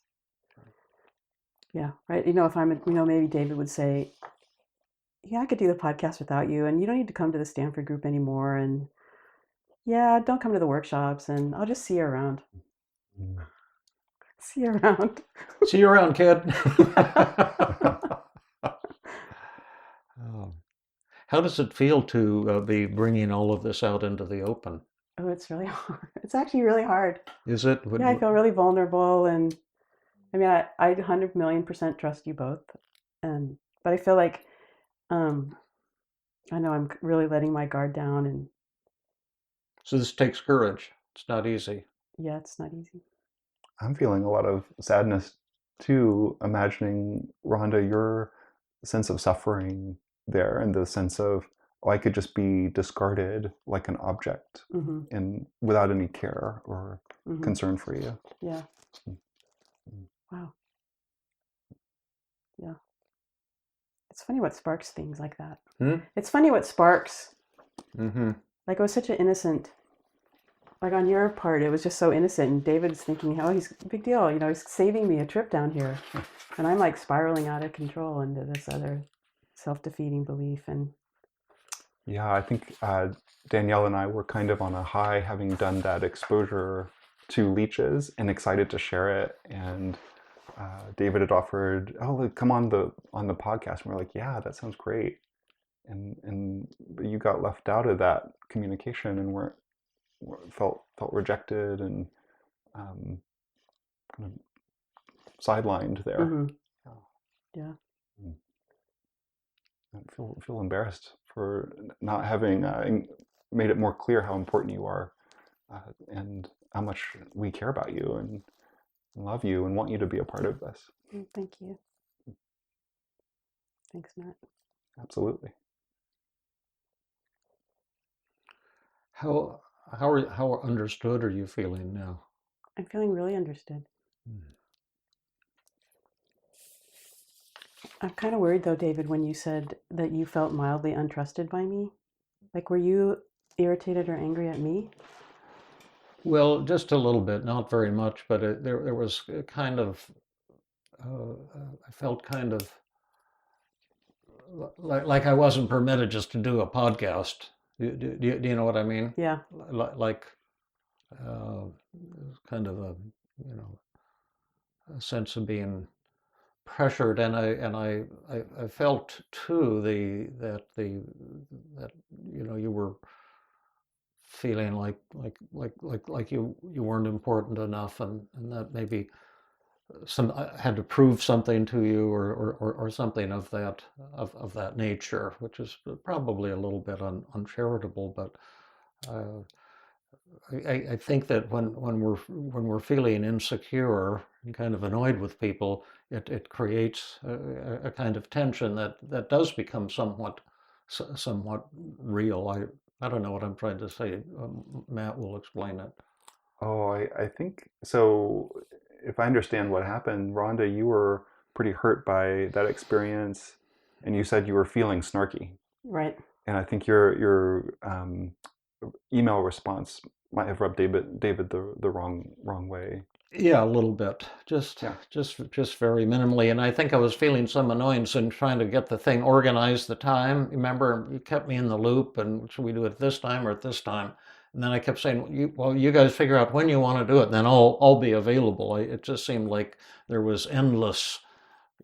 Yeah. Right. If I'm, maybe David would say, yeah, I could do the podcast without you, and you don't need to come to the Stanford group anymore, and yeah, don't come to the workshops, and I'll just see you around. See you around. See you around, kid. How does it feel to be bringing all of this out into the open? Oh, it's really hard. It's actually really hard. Is it? Yeah, I feel really vulnerable, and I mean, I 100 million% trust you both, but I feel like, I know I'm really letting my guard down, and so this takes courage. It's not easy. Yeah, it's not easy. I'm feeling a lot of sadness too, imagining, Rhonda, your sense of suffering there and the sense of I could just be discarded like an object and without any care or concern for you. Yeah. Wow. Yeah. It's funny what sparks things like that. It's funny what sparks. Like, it was such an innocent, like on your part, it was just so innocent. And David's thinking, oh, he's a big deal. He's saving me a trip down here. And I'm like spiraling out of control into this other self-defeating belief. And yeah, I think Danielle and I were kind of on a high, having done that exposure to leeches and excited to share it. And David had offered, oh, come on the podcast. And we're like, yeah, that sounds great. And you got left out of that communication and felt rejected and kind of sidelined there. Yeah. I feel embarrassed for not having made it more clear how important you are and how much we care about you and love you and want you to be a part of this. Thank you. Thanks, Matt. Absolutely. How understood are you feeling now? I'm feeling really understood. I'm kind of worried though, David, when you said that you felt mildly untrusted by me. Like, were you irritated or angry at me? Well, just a little bit, not very much, but there was a kind of, I felt kind of like I wasn't permitted just to do a podcast. Do you know what I mean? Yeah. Like kind of a sense of being pressured, and I felt too that you were feeling like you weren't important enough, and that maybe I had to prove something to you or something of that nature, which is probably a little bit uncharitable, but I think that when we're feeling insecure and kind of annoyed with people, it creates a kind of tension that does become somewhat real. I don't know what I'm trying to say. Matt will explain it. Oh, I think so. If I understand what happened, Rhonda, you were pretty hurt by that experience, and you said you were feeling snarky. Right. And I think your email response might have rubbed David the wrong way. Yeah, a little bit, just very minimally. And I think I was feeling some annoyance in trying to get the thing organized. The time, remember, you kept me in the loop, and should we do it this time or at this time? And then I kept saying, you guys figure out when you want to do it, and then I'll be available. It just seemed like there was endless,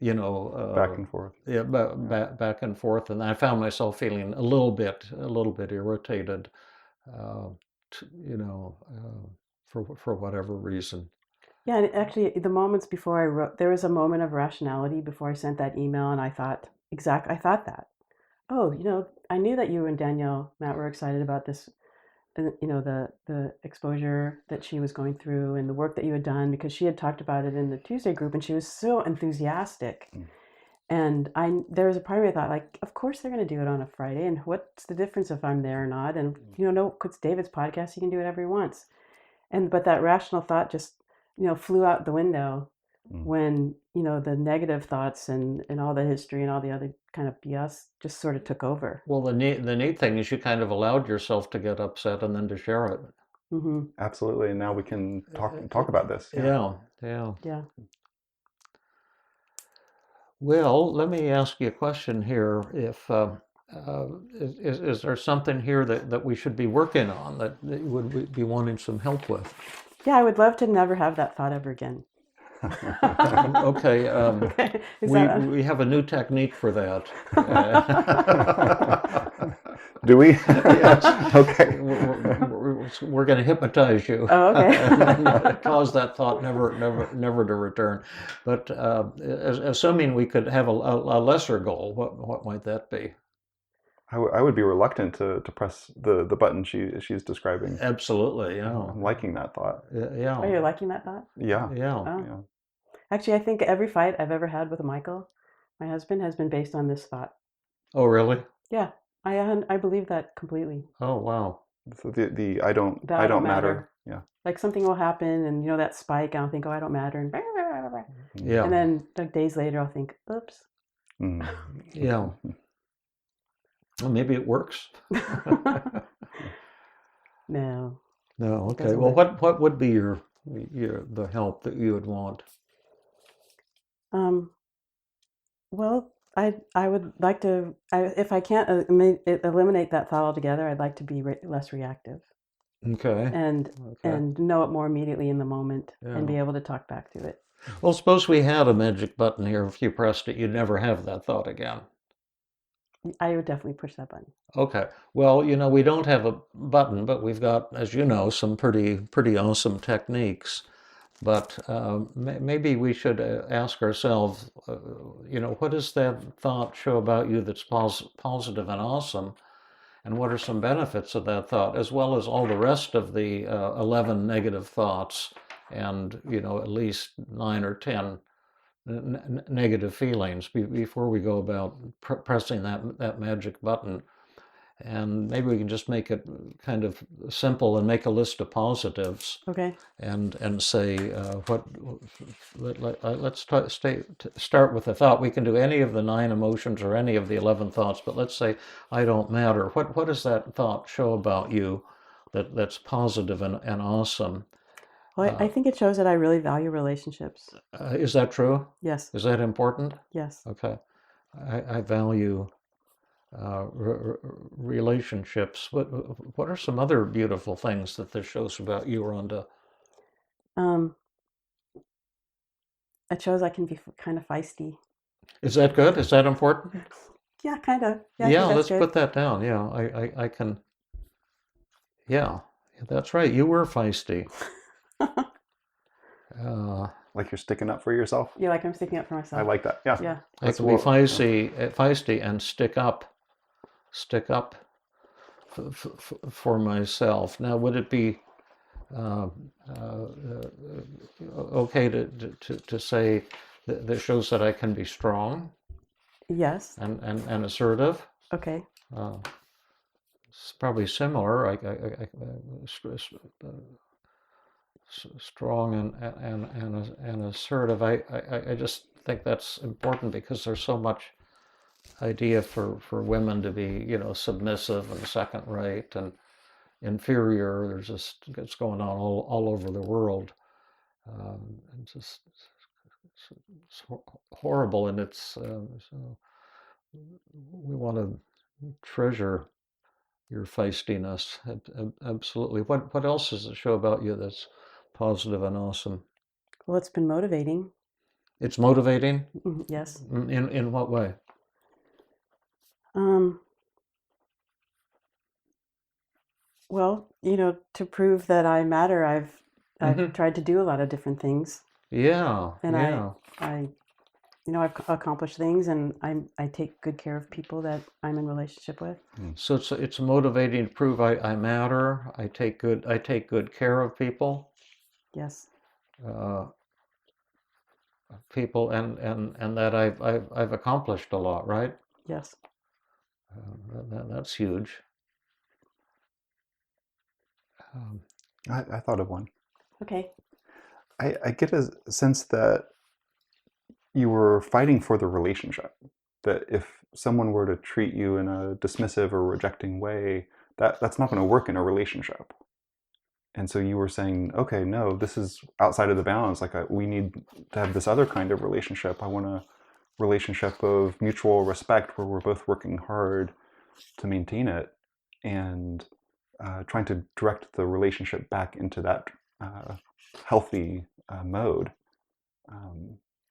back and forth. Yeah, back and forth, and I found myself feeling a little bit irritated, for whatever reason. Yeah, and actually, the moments before I wrote, there was a moment of rationality before I sent that email, and I thought that, oh, I knew that you and Danielle, Matt, were excited about this, the exposure that she was going through and the work that you had done, because she had talked about it in the Tuesday group, and she was so enthusiastic. And there was a part of me that thought, like, of course they're going to do it on a Friday, and what's the difference if I'm there or not? And no, it's David's podcast; he can do whatever he wants. But that rational thought just flew out the window when the negative thoughts and all the history and all the other kind of BS just sort of took over. Well, the neat thing is you kind of allowed yourself to get upset and then to share it. Absolutely, and now we can talk about this. Yeah. Well, let me ask you a question here. If is there something here that we should be working on that you would be wanting some help with? Yeah, I would love to never have that thought ever again. Okay. We have a new technique for that. Do we? Yes. Okay. We're going to hypnotize you. Oh, okay. Cause that thought never to return. But assuming we could have a lesser goal, what might that be? I would be reluctant to press the button she's describing. Absolutely, yeah. I'm liking that thought. Yeah. Oh, you're liking that thought? Yeah. Oh. Actually, I think every fight I've ever had with Michael, my husband, has been based on this thought. Oh, really? Yeah. I believe that completely. Oh, wow. So the I don't That I don't matter. Yeah. Like something will happen, and that spike, and I'll think, oh, I don't matter, and Yeah. then like days later, I'll think, oops. Mm. Yeah. Well, maybe it works. No. No. It Okay. doesn't Well, work. what would be the help that you would want? Well, I would like to, if I can't eliminate that thought altogether, I'd like to be less reactive Okay. and Okay. know it more immediately in the moment and be Yeah. able to talk back to it. Well, suppose we had a magic button here. If you pressed it, you'd never have that thought again. I would definitely push that button. Okay. Well, we don't have a button, but we've got, as you know, some pretty awesome techniques. But maybe we should ask ourselves, what does that thought show about you that's positive and awesome? And what are some benefits of that thought, as well as all the rest of the 11 negative thoughts and, at least 9 or 10 negative feelings before we go about pressing that magic button. And maybe we can just make it kind of simple and make a list of positives. Okay. And say let's start with the thought. We can do any of the 9 emotions or any of the 11 thoughts, but let's say I don't matter. What does that thought show about you that's positive and awesome? Well, I think it shows that I really value relationships. Is that true? Yes. Is that important? Yes. Okay. I value relationships. What are some other beautiful things that this shows about you, Rhonda? It shows I can be kind of feisty. Is that good? Is that important? Yeah, kind of. Yeah, Yeah, that's let's good. put that down. Yeah, I can. Yeah, that's right. You were feisty. Like you're sticking up for yourself. Yeah, like I'm sticking up for myself. I like that. Yeah. Yeah. I can be feisty and stick up for myself. Now, would it be okay to say that shows that I can be strong Yes. and assertive? Okay. It's probably similar. Strong and assertive. I just think that's important because there's so much idea for women to be, submissive and second rate and inferior. There's just, it's going on all over the world. It's just it's horrible, and it's so we want to treasure your feistiness. Absolutely. What else does it show about you that's positive and awesome? Well, it's been motivating. It's motivating? Yes. In what way? Well, to prove that I matter, I've tried to do a lot of different things. Yeah. And yeah. I've accomplished things, and I take good care of people that I'm in relationship with. So it's motivating to prove I matter. I take good care of people. Yes. People and that I've accomplished a lot, right? Yes. That's huge. I thought of one. Okay. I get a sense that you were fighting for the relationship. That if someone were to treat you in a dismissive or rejecting way, that's not going to work in a relationship. And so you were saying, okay, no, this is outside of the bounds. Like we need to have this other kind of relationship. I want a relationship of mutual respect where we're both working hard to maintain it and trying to direct the relationship back into that healthy mode.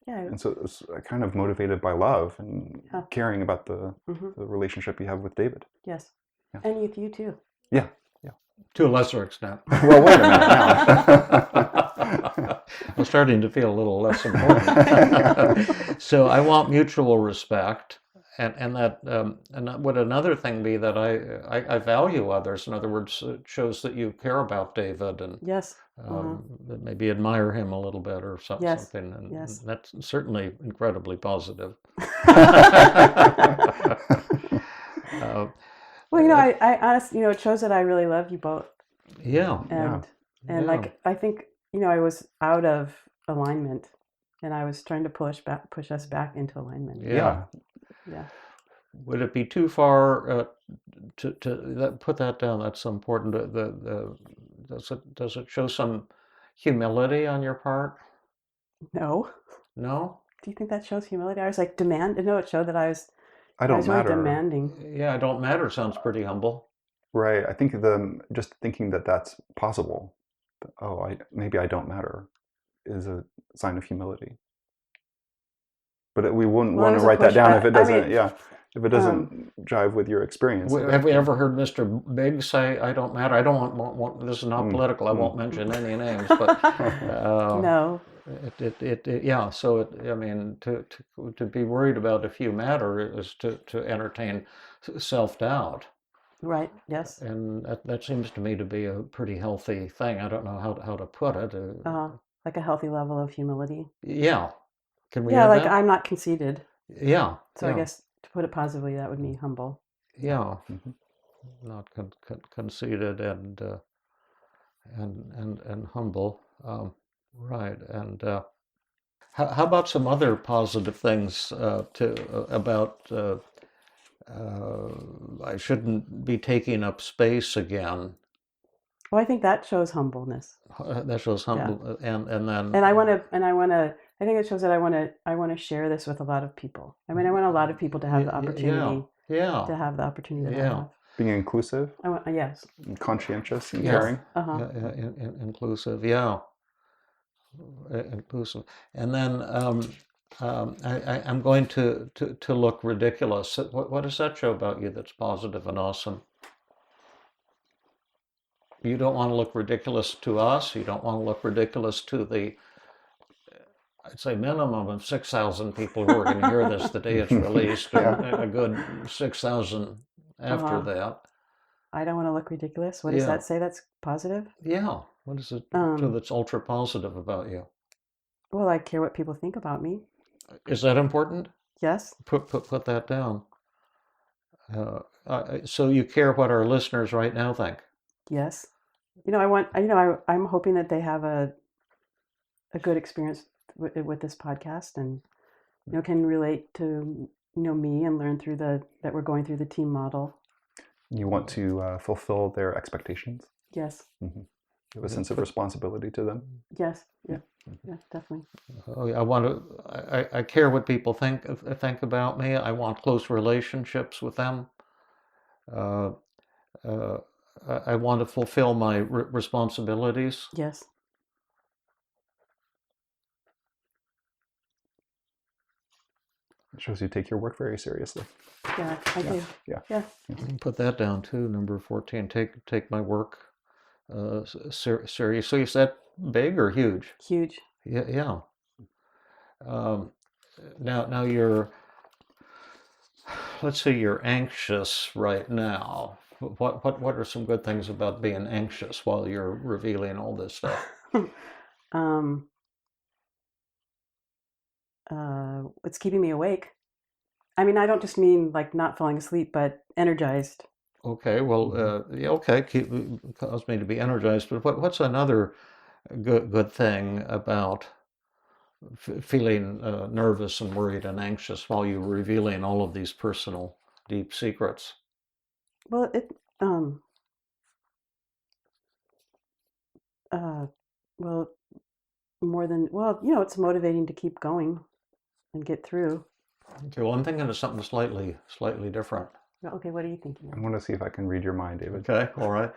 Yeah. And so it's kind of motivated by love and caring about the relationship you have with David. Yes. Yeah. And with you too. Yeah. To a lesser extent. Well, wait a minute now. I'm starting to feel a little less important. So I want mutual respect, and that would another thing be that I value others. In other words, it shows that you care about David and yes. Maybe admire him a little bit or something. Yes. And yes. That's certainly incredibly positive. Well, I honestly, it shows that I really love you both. Yeah. And Yeah. like, I think, I was out of alignment and I was trying to push us back into alignment. Yeah. Yeah. Would it be too far to put that down? That's important. Does it show some humility on your part? No. No? Do you think that shows humility? I was like no, it showed that I was I don't really matter. demanding. Yeah, I don't matter sounds pretty humble. Right. I think just thinking that that's possible. Oh, maybe I don't matter is a sign of humility. But we wouldn't want to write that down if it doesn't. If it doesn't jive with your experience. Have we ever heard Mr. Big say, "I don't matter"? I don't want this is not political. I won't mention any names, but no. Yeah. So I mean, to be worried about if you matter is to entertain self-doubt. Right. Yes. And that seems to me to be a pretty healthy thing. I don't know how to put it. Like a healthy level of humility. Yeah. Can we? Yeah, add like that? I'm not conceited. Yeah. So I guess to put it positively, that would be humble. Yeah. Not conceited and humble. Right. And how about some other positive things about I shouldn't be taking up space again. Well, I think that shows humbleness. That shows humble, and then. And I think it shows that I want to share this with a lot of people. I mean, I want a lot of people to have the opportunity. To have the opportunity that I have. Being inclusive. Yes. Conscientious and caring. Inclusive. Yeah. Inclusive. And then I'm going to look ridiculous. What does that show about you that's positive and awesome? You don't want to look ridiculous to us. You don't want to look ridiculous to I'd say minimum of 6,000 people who are going to hear this the day it's released, and a good 6,000 after that. I don't want to look ridiculous. What does that say that's positive? Yeah. What is it that's ultra positive about you? Well, I care what people think about me. Is that important? Yes. Put that down. So you care what our listeners right now think? Yes. I'm hoping that they have a good experience with this podcast and can relate to me and learn through that we're going through the team model. You want to fulfill their expectations? Yes. Mm-hmm. You have a sense of responsibility to them? Yes. Yeah. Yeah, definitely. I care what people think about me. I want close relationships with them. I want to fulfill my responsibilities. Yes. It shows you take your work very seriously. Yeah, I do. Yeah. Put that down too, number 14. Take my work seriously. Is that big or huge? Huge. Yeah. Now you're, let's say you're anxious right now. What are some good things about being anxious while you're revealing all this stuff? It's keeping me awake. I mean, I don't just mean like not falling asleep, but energized. Okay, well, cause me to be energized. But what's another good thing about feeling nervous and worried and anxious while you're revealing all of these personal, deep secrets? Well, it's motivating to keep going and get through. Okay, well, I'm thinking of something slightly different. Okay, what are you thinking of? I want to see if I can read your mind, David. Okay, all right.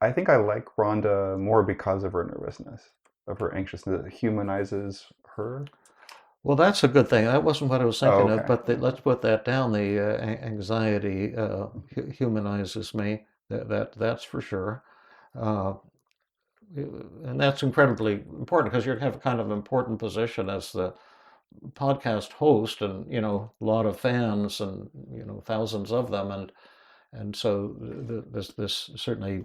I think I like Rhonda more because of her nervousness, of her anxiousness. It humanizes her. Well, that's a good thing. That wasn't what I was thinking of, but let's put that down. The anxiety humanizes me. That's for sure. And that's incredibly important because you have a kind of important position as the podcast host, and a lot of fans, and thousands of them, and so this certainly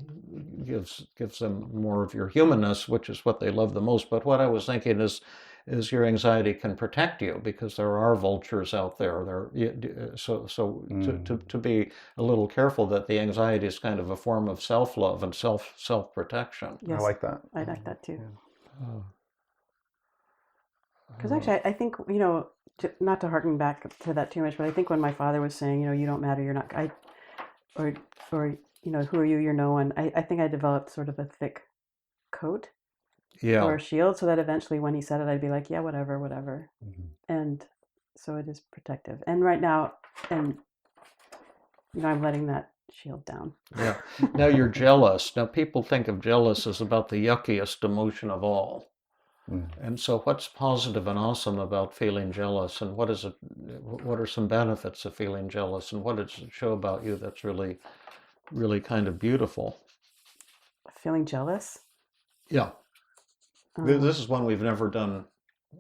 gives them more of your humanness, which is what they love the most. But what I was thinking is is your anxiety can protect you because there are vultures out there. To be a little careful that the anxiety is kind of a form of self-love and self-protection. I Yes, like that. I like that too. Uh, Because actually, I think, not to harken back to that too much, but I think when my father was saying, you don't matter, you're not, or, who are you, you're no one, I think I developed sort of a thick coat yeah. or a shield so that eventually when he said it, I'd be like, yeah, whatever. Mhm. And so it is protective. And right now, I'm letting that shield down. Yeah. Now you're jealous. Now people think of jealous as about the yuckiest emotion of all. Mm. And so what's positive and awesome about feeling jealous, and what are some benefits of feeling jealous, and what does it show about you that's really, really kind of beautiful? Feeling jealous? Yeah. This is one we've never done.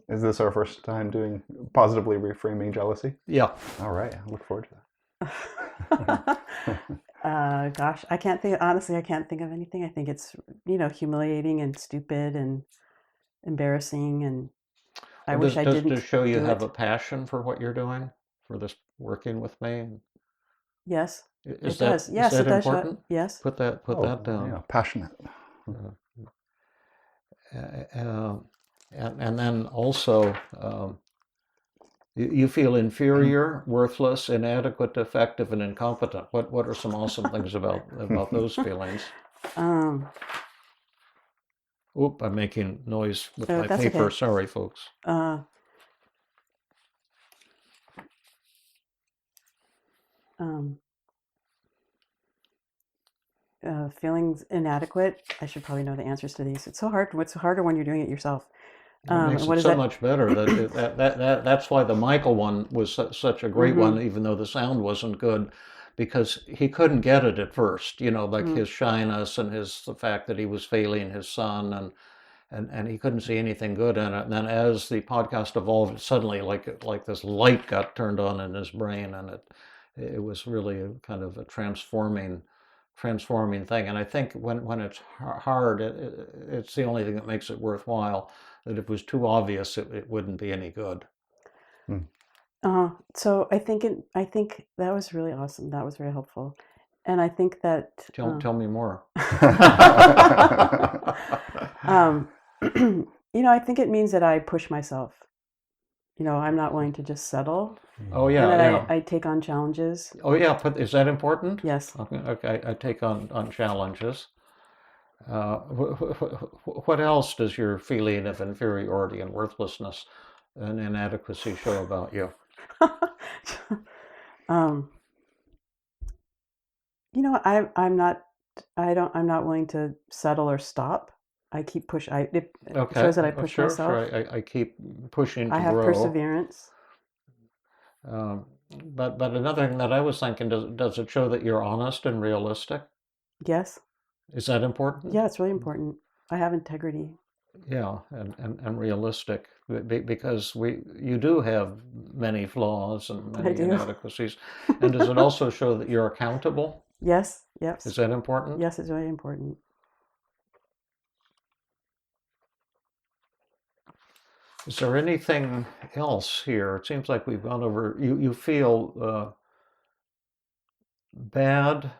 Is this our first time doing positively reframing jealousy? Yeah. All right, I look forward to that. Gosh, I can't think of anything. I think it's, humiliating and stupid and embarrassing, and I wish I didn't. Does it show you do have it. a passion for what you're doing, for this working with me? Yes, Is it does. Yes, is it that does. important? Yes. Put that down. Yeah, passionate. And then also, you feel inferior, worthless, inadequate, defective, and incompetent. What are some awesome things about those feelings? Oop, I'm making noise with my paper. Okay. Sorry, folks. Feelings inadequate. I should probably know the answers to these. It's so hard. What's harder when you're doing it yourself? It makes what it is so that? much better. That's why the Michael one was such a great one, even though the sound wasn't good, because he couldn't get it at first. Like his shyness and the fact that he was failing his son, and he couldn't see anything good in it. And then as the podcast evolved, suddenly like this light got turned on in his brain, and it was really a kind of a transforming thing. And I think when it's hard, it's the only thing that makes it worthwhile. That if it was too obvious, it wouldn't be any good. So I think that was really awesome. That was very helpful, and I think that tell me more. I think it means that I push myself. I'm not willing to just settle. Oh yeah, and that yeah. I take on challenges. Oh yeah, but is that important? Yes. Okay, I take on challenges. What else does your feeling of inferiority and worthlessness and inadequacy show about you? I'm not willing to settle or stop. I keep push. It shows that I push myself. Sure. I keep pushing to grow. I have perseverance. But another thing that I was thinking, does it show that you're honest and realistic? Yes. Is that important? Yeah, it's really important. I have integrity. Yeah, and realistic, because you do have many flaws and many inadequacies. And does it also show that you're accountable? Yes. Is that important? Yes, it's really important. Is there anything else here? It seems like we've gone over. You feel bad.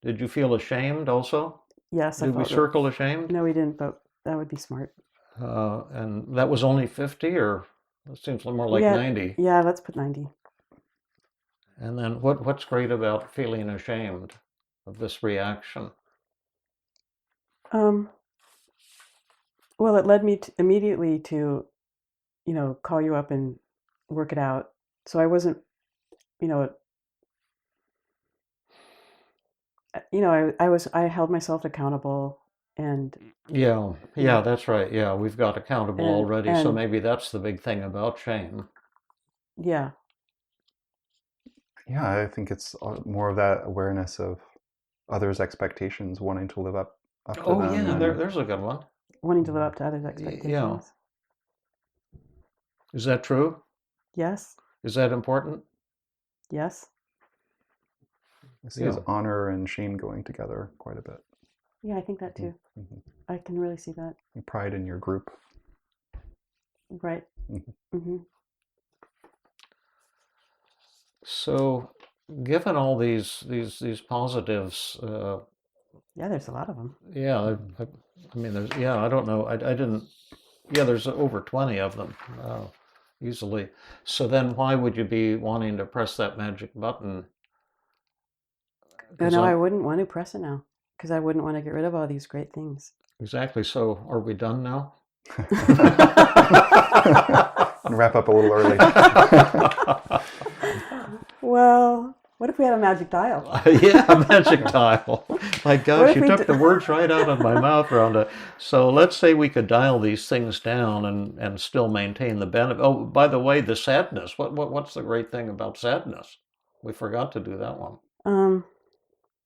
Did you feel ashamed also? Yes. Did we circle ashamed? No, we didn't, but that would be smart. And that was only 50, or it seems more like 90. Yeah, let's put 90. And then what's great about feeling ashamed of this reaction? Well, it led me immediately to, call you up and work it out. So I wasn't, I held myself accountable, and yeah, that's right. Yeah, we've got accountable already. So maybe that's the big thing about shame. Yeah. Yeah, I think it's more of that awareness of others' expectations, wanting to live up to them. Oh yeah, there's a good one. Wanting to live up to others' expectations. Yeah. Is that true? Yes. Is that important? Yes. I see as honor and shame going together quite a bit. Yeah, I think that too. I can really see that. Pride in your group. Right. Mm-hmm. So, given all these positives, Yeah, there's a lot of them. yeah, I mean, there's I don't know, I didn't. Yeah, there's over 20 of them, easily. So then, why would you be wanting to press that magic button? But Because no, I I'm wouldn't want to press it now because I wouldn't want to get rid of all these great things. exactly. So, are we done now? And wrap up a little early. Well, what if we had a magic dial? Yeah, a magic tile. My What gosh, if you we took the words right out of my mouth, Rhonda. So let's say we could dial these things down and still maintain the benefit. Oh, by the way, the sadness. What's the great thing about sadness? We forgot to do that one. um,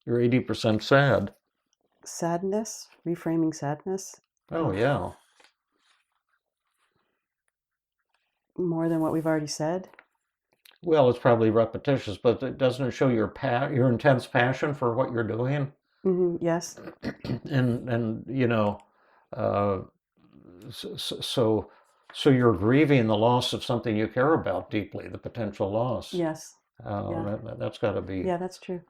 You're 80% sad. sadness, reframing sadness, Oh yeah. more than what we've already said. Well, it's probably repetitious, but doesn't it show your intense passion for what you're doing? Yes. And uh, so so you're grieving the loss of something you care about deeply, the potential loss. Yes. Yeah. That's got to be. Yeah, that's true.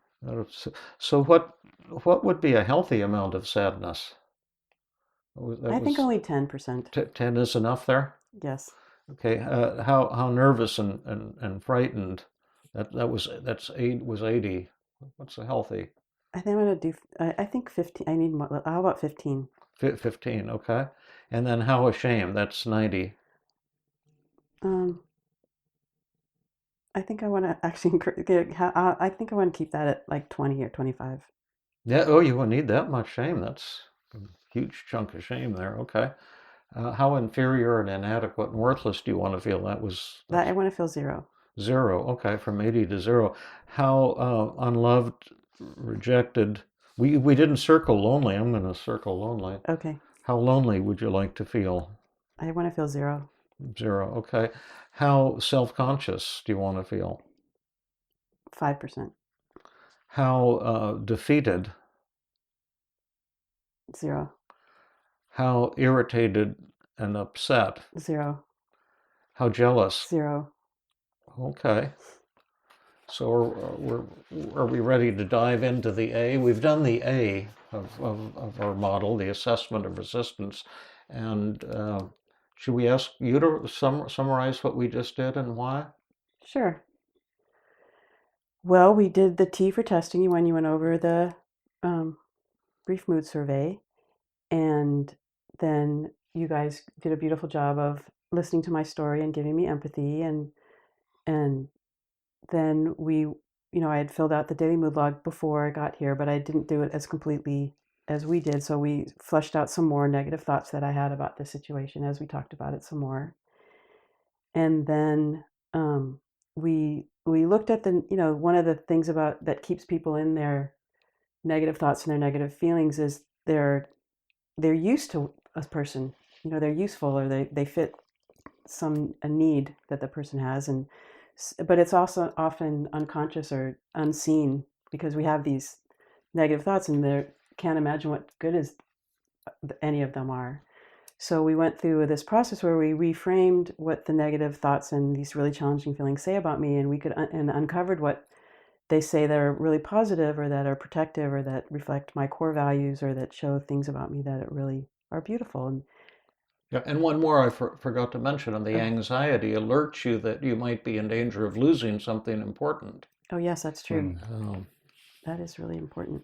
So what would be a healthy amount of sadness? That I think was only 10%. 10 is enough there. Yes. Okay. How nervous and frightened? That's 80. What's a healthy? I think I'm gonna do. I think 15. I need more. How about 15? 15. Okay. And then how ashamed? That's 90. Um, I think I want to actually. I think I want to keep that at like 20 or 25. Yeah. Oh, you won't need that much shame. That's a huge chunk of shame there. Okay. How inferior and inadequate and worthless do you want to feel? That That's I want to feel 0. 0. Okay, from 80 to 0. How unloved, rejected? We didn't circle lonely. I'm going to circle lonely. Okay. How lonely would you like to feel? I want to feel 0. 0. Okay. How self-conscious do you want to feel? 5%. How defeated? 0. How irritated and upset? 0. How jealous? 0. Okay. So are we ready to dive into the A? We've done the A of our model, the assessment of resistance. And should we ask you to summarize what we just did and why? Sure. Well, we did the T for testing when you went over the brief mood survey, and then you guys did a beautiful job of listening to my story and giving me empathy, and then I had filled out the daily mood log before I got here, but I didn't do it as completely as we did. So we fleshed out some more negative thoughts that I had about the situation as we talked about it some more. And then we looked at one of the things about that keeps people in their negative thoughts and their negative feelings is they're used to a person. They're useful, or they fit a need that the person has, but it's also often unconscious or unseen because we have these negative thoughts and they can't imagine what good is any of them are. So we went through this process where we reframed what the negative thoughts and these really challenging feelings say about me, and we could and uncovered what they say that are really positive or that are protective or that reflect my core values or that show things about me that really are beautiful. And Yeah, and one more I forgot to mention, and the anxiety alerts you that you might be in danger of losing something important. oh yes, that's true. Um, That is really important.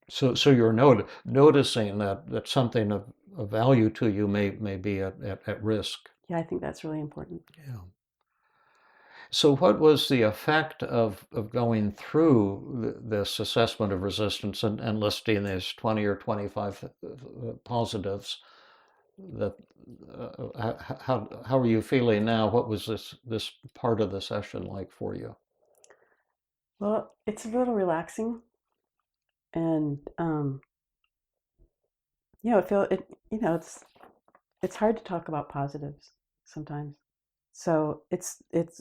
so you're noticing that something of value to you may be at risk. Yeah, I think that's really important. Yeah. So what was the effect of going through this assessment of resistance and listing these 20 or 25 positives? That how are you feeling now? What was this part of the session like for you? Well, it's a little relaxing, and it's hard to talk about positives sometimes. So it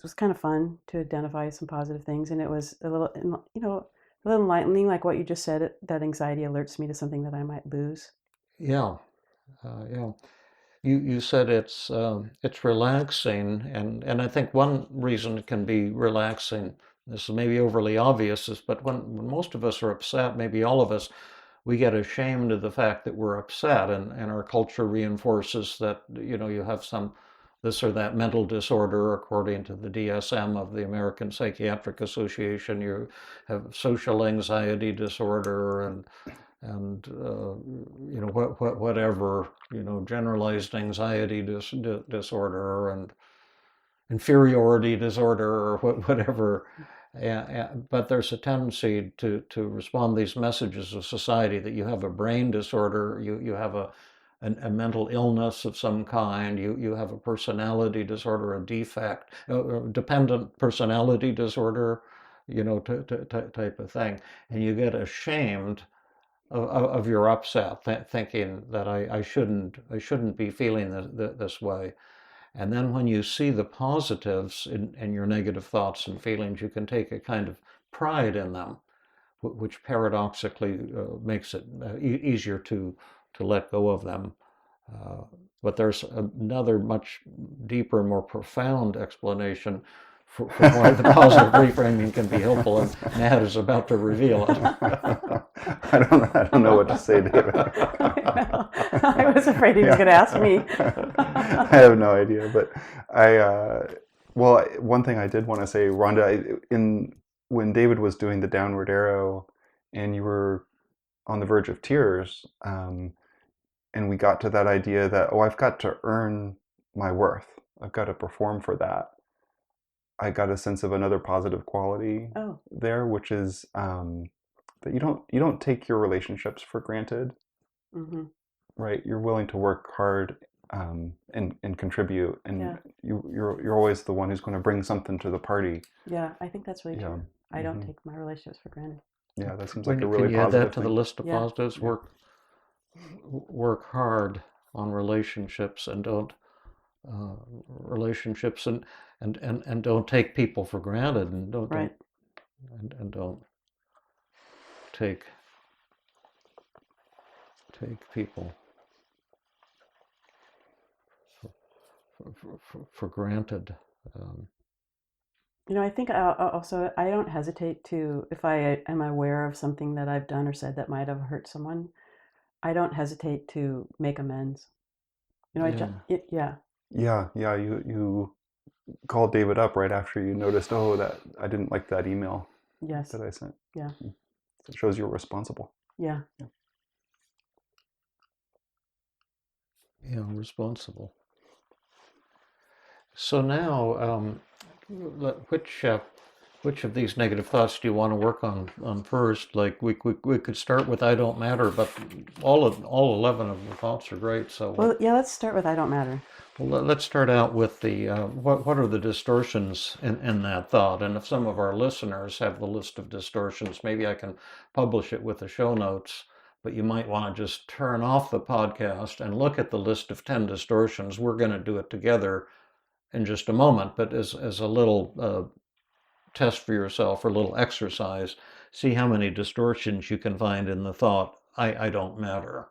was kind of fun to identify some positive things, and it was a little, A little enlightening, like what you just said, that anxiety alerts me to something that I might lose. Yeah, yeah. You said it's relaxing, and I think one reason it can be relaxing, this is maybe overly obvious, is but when most of us are upset, maybe all of us, we get ashamed of the fact that we're upset, and our culture reinforces that, you have some this or that mental disorder according to the DSM of the American Psychiatric Association. You have social anxiety disorder, and whatever, generalized anxiety disorder, and inferiority disorder, or whatever. But there's a tendency to respond to these messages of society that you have a brain disorder, you have a mental illness of some kind, you have a personality disorder, a defect, dependent personality disorder, type of thing. And you get ashamed of your upset, thinking that I shouldn't be feeling this way. And then when you see the positives in your negative thoughts and feelings, you can take a kind of pride in them, which paradoxically makes it easier to let go of them. But there's another much deeper, more profound explanation for why the positive reframing can be helpful, and Matt is about to reveal it. I don't know what to say, David. I was afraid he was going to ask me. I have no idea, but well, one thing I did want to say, Rhonda, when David was doing the downward arrow, and you were on the verge of tears, and we got to that idea that, I've got to earn my worth. I've got to perform for that. I got a sense of another positive quality there, which is that you don't take your relationships for granted, right? You're willing to work hard and contribute, and you're always the one who's going to bring something to the party. Yeah, I think that's really true. I don't take my relationships for granted. Yeah, that seems like a really positive. Can you add that to the list of positives? Work hard on relationships, and don't and don't take people for granted, and don't take people for granted. I think also I don't hesitate to, if I am aware of something that I've done or said that might have hurt someone, I don't hesitate to make amends. You called David up right after you noticed, that I didn't like that email that I sent. Yeah. It shows you're responsible. Yeah. Yeah, responsible. So now, which of these negative thoughts do you want to work on first? Like we could start with I don't matter, but all 11 of the thoughts are great. So let's start with I don't matter. Well, let's start out with the what are the distortions in that thought? And if some of our listeners have the list of distortions, maybe I can publish it with the show notes. But you might want to just turn off the podcast and look at the list of 10 distortions. We're going to do it together in just a moment, but as a little test for yourself, or a little exercise, see how many distortions you can find in the thought, I don't matter.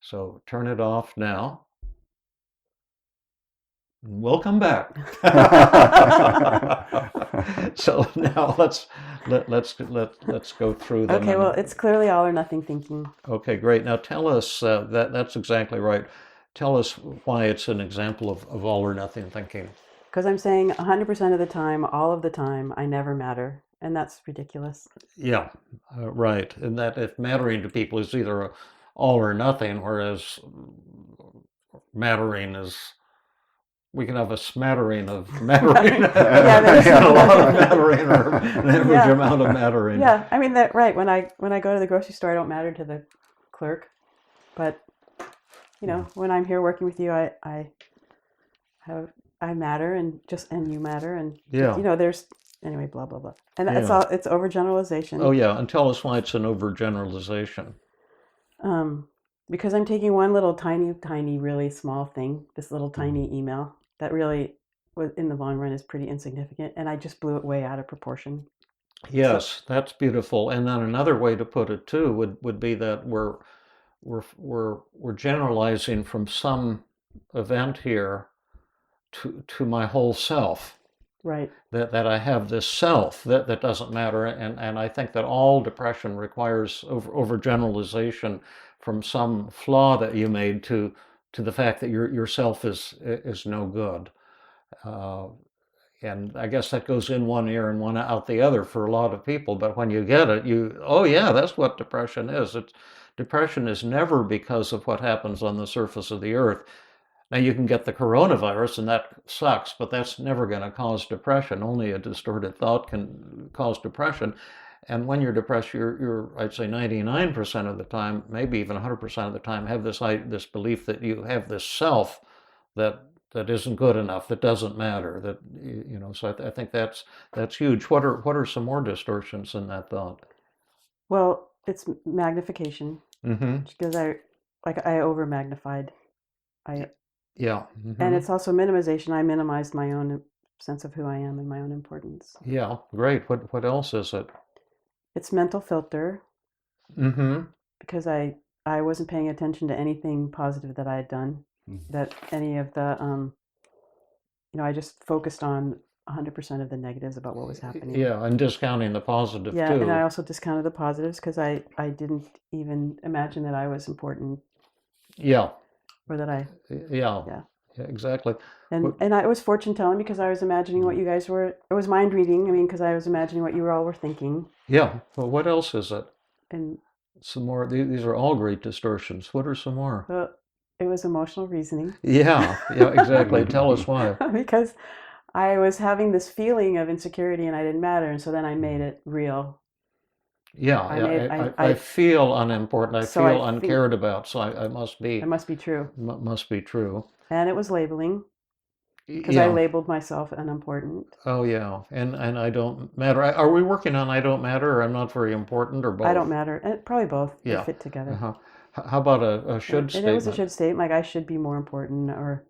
So turn it off now. We'll come back. So now let's go through them. Okay, well, it's clearly all or nothing thinking. Okay, great. Now tell us that's exactly right. Tell us why it's an example of all or nothing thinking. Because I'm saying 100% of the time, all of the time, I never matter. And that's ridiculous. Yeah, right. And that if mattering to people is either all or nothing, whereas mattering is, we can have a smattering of mattering, and a lot of mattering, or an average amount of mattering. Yeah, I mean, that right. When I go to the grocery store, I don't matter to the clerk. But, when I'm here working with you, I matter, and you matter, and there's anyway, blah blah blah, and it's overgeneralization. Oh yeah, and tell us why it's an overgeneralization. Because I'm taking one little tiny, really small thing, this little tiny email that really, in the long run, is pretty insignificant, and I just blew it way out of proportion. Yes, that's beautiful. And then another way to put it too would be that we're generalizing from some event here to my whole self. Right. That I have this self that doesn't matter, and I think that all depression requires overgeneralization from some flaw that you made to the fact that your self is no good. Uh, and I guess that goes in one ear and one out the other for a lot of people. But when you get it, oh yeah, that's what depression is. Depression is never because of what happens on the surface of the earth. Now you can get the coronavirus and that sucks, but that's never going to cause depression. Only a distorted thought can cause depression. And when you're depressed, you're I'd say 99% of the time, maybe even 100% of the time, have this belief that you have this self that isn't good enough, that doesn't matter, that So I think that's huge. What are some more distortions in that thought? Well, it's magnification Mm-hmm. because I over magnified. Yeah. And Mm-hmm. it's also minimization. I minimized my own sense of who I am and my own importance. Yeah. Great. What else is it? It's mental filter. Mm-hmm. Because I wasn't paying attention to anything positive that I had done. That any of the I just focused on 100% of the negatives about what was happening. Yeah, and discounting the positive yeah, too. and I also discounted the positives because I didn't even imagine that I was important. Yeah. Or that I. Yeah. Yeah. Yeah, exactly. And I was fortune telling because I was imagining what you guys were. It was mind reading. I mean, because I was imagining what you all were thinking. Yeah. Well, what else is it? And some more. These are all great distortions. What are some more? Well, it was emotional reasoning. Yeah. Yeah. Exactly. Tell us why. Because I was having this feeling of insecurity and I didn't matter, and so then I made it real. Yeah, I feel unimportant. I feel uncared about. So I must be. It must be true. Must be true. And it was labeling because I labeled myself unimportant. Oh yeah, and I don't matter. Are we working on I don't matter, or I'm not very important, or both? I don't matter. And probably both. Yeah. They fit together. Uh-huh. How about a should statement? It was a should statement, like I should be more important, or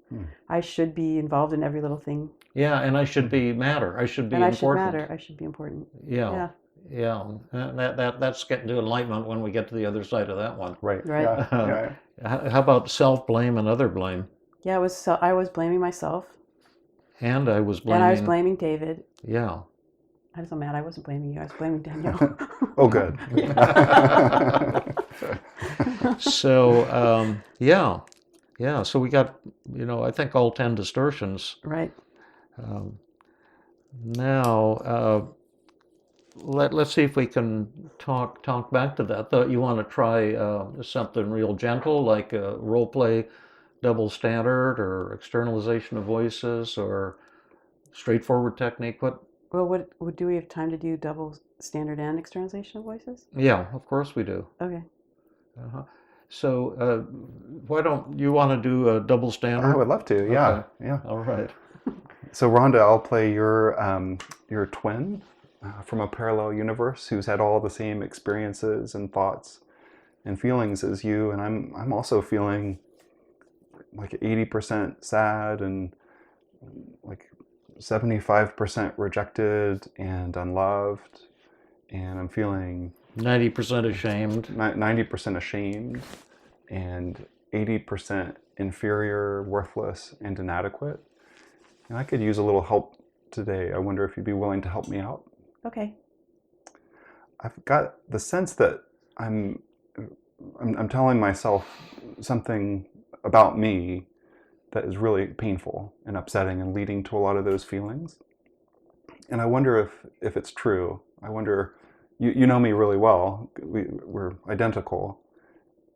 I should be involved in every little thing. Yeah, and I should be matter. I should be and important. I should matter. I should be important. Yeah. Yeah. That's getting to enlightenment when we get to the other side of that one. Right. Yeah. How about self-blame and other blame? Yeah, I was blaming myself. And I was blaming. And I was blaming David. Yeah. I was so mad I wasn't blaming you. I was blaming Danielle. Oh, good. So, yeah. So we got, I think all 10 distortions. Right. Now, let's see if we can talk back to that. Though you want to try something real gentle, like a role play, double standard, or externalization of voices, or straightforward technique. What do we have time to do double standard and externalization of voices? Yeah, of course we do. Okay. Uh-huh. So why don't you want to do a double standard? I would love to. Yeah. Okay. Yeah. All right. So Rhonda, I'll play your twin from a parallel universe who's had all the same experiences and thoughts and feelings as you, and I'm also feeling like 80% sad and like 75% rejected and unloved, and I'm feeling 90% ashamed. 90% ashamed and 80% inferior, worthless, and inadequate. And I could use a little help today. I wonder if you'd be willing to help me out. Okay. I've got the sense that I'm telling myself something about me that is really painful and upsetting and leading to a lot of those feelings. And I wonder if it's true. I wonder, you know me really well. We're identical.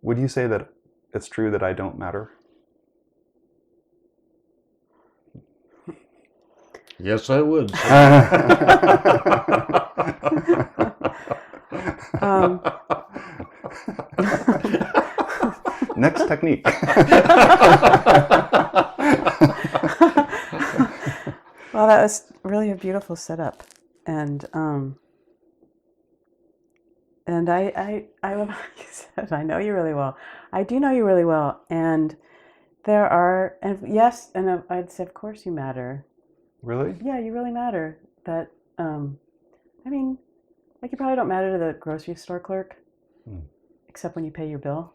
Would you say that it's true that I don't matter? Yes, I would. Next technique. Well, that was really a beautiful setup, and I love how you said, I know you really well. I do know you really well, and there are, and yes, and I'd say, of course you matter. Really? Yeah, you really matter. That, I mean, Like you probably don't matter to the grocery store clerk, except when you pay your bill.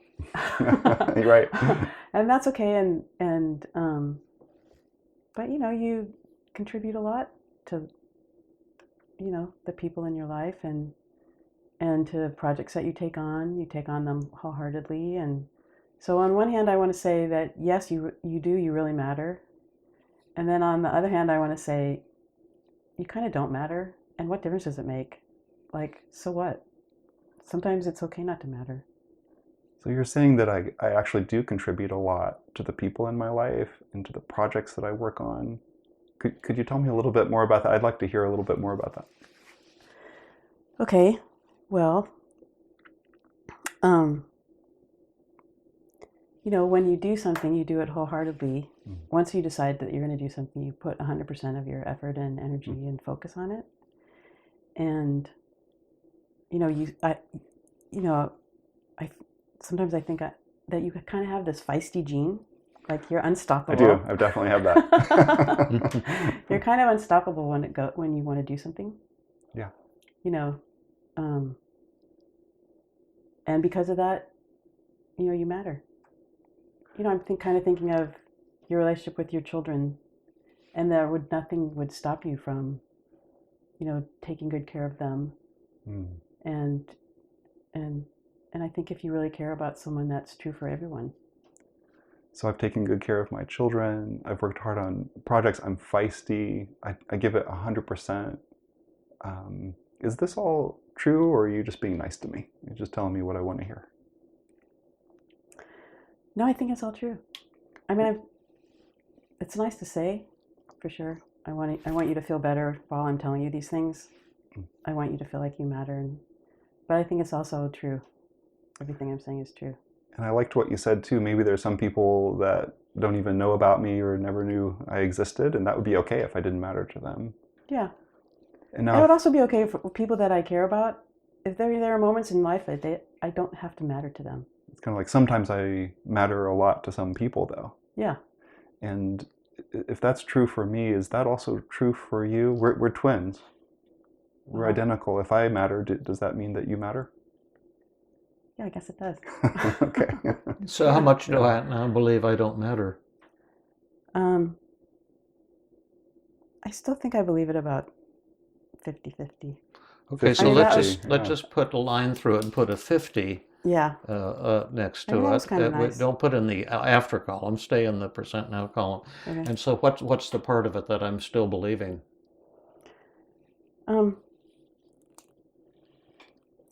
You're right. And that's okay. But you contribute a lot to, the people in your life and to projects that you take on them wholeheartedly. And so on one hand, I want to say that yes, you really matter. And then on the other hand, I want to say you kind of don't matter. And what difference does it make? Like, so what? Sometimes it's okay not to matter. So you're saying that I actually do contribute a lot to the people in my life and to the projects that I work on. Could you tell me a little bit more about that? I'd like to hear a little bit more about that. Okay, well, when you do something, you do it wholeheartedly. Once you decide that you're going to do something, you put 100% of your effort and energy and focus on it. And, sometimes I think that you kind of have this feisty gene, like you're unstoppable. I do. I definitely have that. You're kind of unstoppable when you want to do something. Yeah. And because of that, you matter. I'm kind of thinking of your relationship with your children, and nothing would stop you from, taking good care of them. And I think if you really care about someone, that's true for everyone. So I've taken good care of my children. I've worked hard on projects. I'm feisty. I give it 100%. Is this all true, or are you just being nice to me? You're just telling me what I want to hear. No, I think it's all true. I mean, it's nice to say, for sure. I want you to feel better while I'm telling you these things. I want you to feel like you matter. But I think it's also true. Everything I'm saying is true. And I liked what you said too. Maybe there's some people that don't even know about me or never knew I existed, and that would be okay if I didn't matter to them. Yeah. And it would also be okay for people that I care about. If there are moments in life that I don't have to matter to them. It's kind of like sometimes I matter a lot to some people, though. Yeah. And if that's true for me, is that also true for you? We're twins. We're identical. If I matter, does that mean that you matter? Yeah, I guess it does. Okay. So how much do I now believe I don't matter? I still think I believe it about 50-50. Okay, so let's just put a line through it and put a 50 next to it. Nice. Don't put in the after column, stay in the percent now column. Okay. And so what's the part of it that I'm still believing?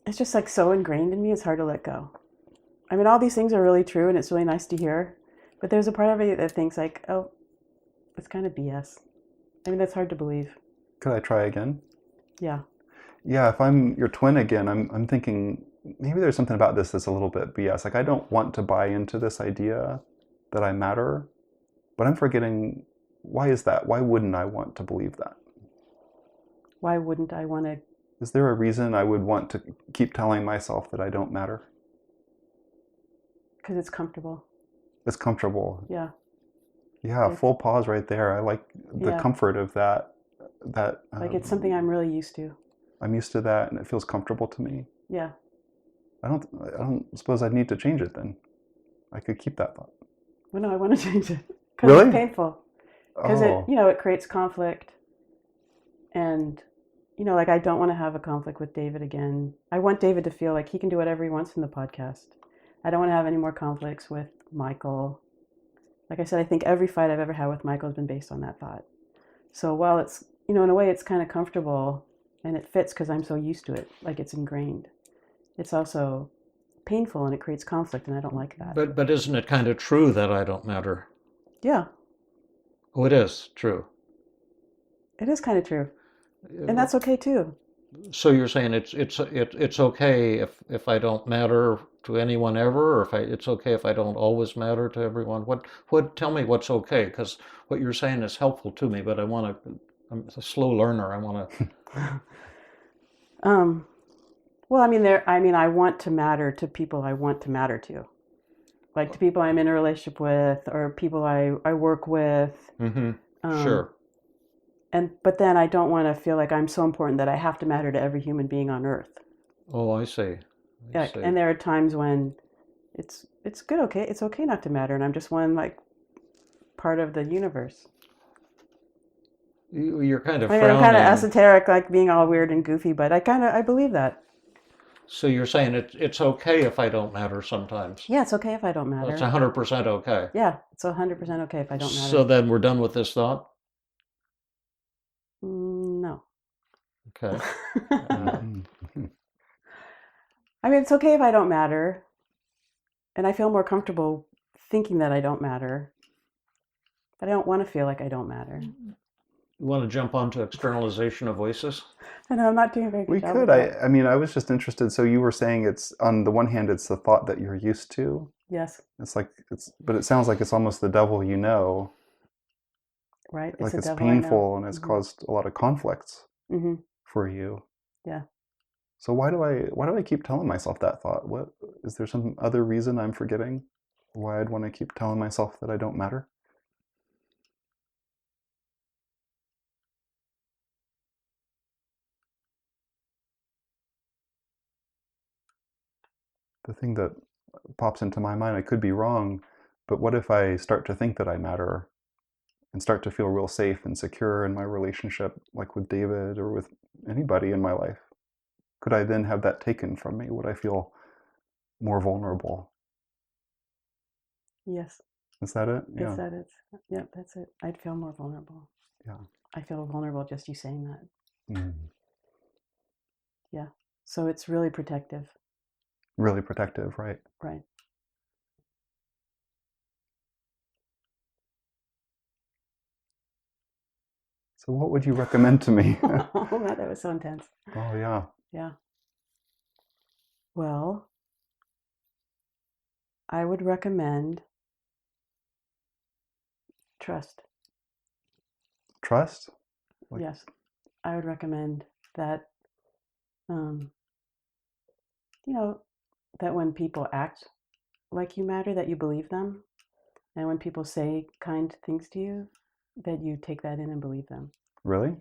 It's just like so ingrained in me, it's hard to let go. I mean, all these things are really true and it's really nice to hear, but there's a part of me that thinks like, oh, it's kind of BS. I mean, that's hard to believe. Could I try again? Yeah. Yeah, if I'm your twin again, I'm thinking maybe there's something about this that's a little bit BS. Like I don't want to buy into this idea that I matter, but I'm forgetting, why is that? Why wouldn't I want to believe that? Why wouldn't I want to? Is there a reason I would want to keep telling myself that I don't matter? Because it's comfortable. It's comfortable. Yeah. Yeah, full pause right there. I like the comfort of that. Like it's something I'm really used to. I'm used to that, and it feels comfortable to me. Yeah. I don't suppose I'd need to change it then. I could keep that thought. Well, no, I want to change it. Because really? It's painful. Because it creates conflict. And, like I don't want to have a conflict with David again. I want David to feel like he can do whatever he wants in the podcast. I don't want to have any more conflicts with Michael. Like I said, I think every fight I've ever had with Michael has been based on that thought. So while it's, in a way it's kind of comfortable and it fits because I'm so used to it, like it's ingrained, it's also painful and it creates conflict, and I don't like that. But isn't it kind of true that I don't matter? Yeah. Oh, it is true. It is kind of true. And that's okay too. So you're saying it's okay if I don't matter to anyone ever, or it's okay if I don't always matter to everyone? Tell me what's okay, because what you're saying is helpful to me, but I'm a slow learner. I want to. Well, I want to matter to people I want to matter to, like to people I'm in a relationship with or people I work with. Mm-hmm. Sure. but then I don't want to feel like I'm so important that I have to matter to every human being on earth. Oh, I see. I see. And there are times when it's good, okay, it's okay not to matter, and I'm just one like part of the universe. You're kind of I mean, frowning. I'm kind of esoteric, like being all weird and goofy, but I believe that. So you're saying it's okay if I don't matter sometimes? Yeah, it's okay if I don't matter. It's 100% okay. Yeah, it's 100% okay if I don't matter. So then we're done with this thought? No. Okay. I mean, it's okay if I don't matter, and I feel more comfortable thinking that I don't matter, but I don't want to feel like I don't matter. You want to jump onto externalization of voices? I know I'm not doing a very good We job could. with that. I mean, I was just interested. So you were saying it's on the one hand, it's the thought that you're used to. Yes. But it sounds like it's almost the devil you know. Right. Like it's devil I know. painful and it's caused a lot of conflicts for you. Yeah. So why do I keep telling myself that thought? What is there some other reason I'm forgetting why I'd want to keep telling myself that I don't matter? The thing that pops into my mind, I could be wrong, but what if I start to think that I matter and start to feel real safe and secure in my relationship, like with David or with anybody in my life? Could I then have that taken from me? Would I feel more vulnerable? Yes. Is that it? Yeah. Is that it? Yep, that's it. I'd feel more vulnerable. Yeah. I feel vulnerable just you saying that. Mm. Yeah. So it's really protective. Really protective, right? Right. So what would you recommend to me? Oh, that was so intense. Oh, yeah. Yeah. Well, I would recommend trust. Trust? Yes. I would recommend that, that when people act like you matter, that you believe them. And when people say kind things to you, that you take that in and believe them. Really?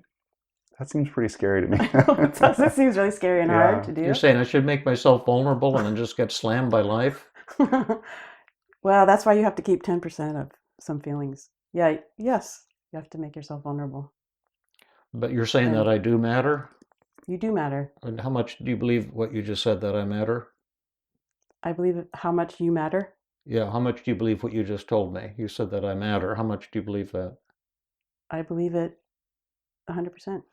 That seems pretty scary to me. It seems really scary and hard to do. You're saying I should make myself vulnerable and then just get slammed by life? Well, that's why you have to keep 10% of some feelings. Yeah, yes, you have to make yourself vulnerable. But you're saying that I do matter? You do matter. And how much do you believe what you just said, that I matter? I believe how much you matter. Yeah, how much do you believe what you just told me? You said that I matter. How much do you believe that? I believe it 100%.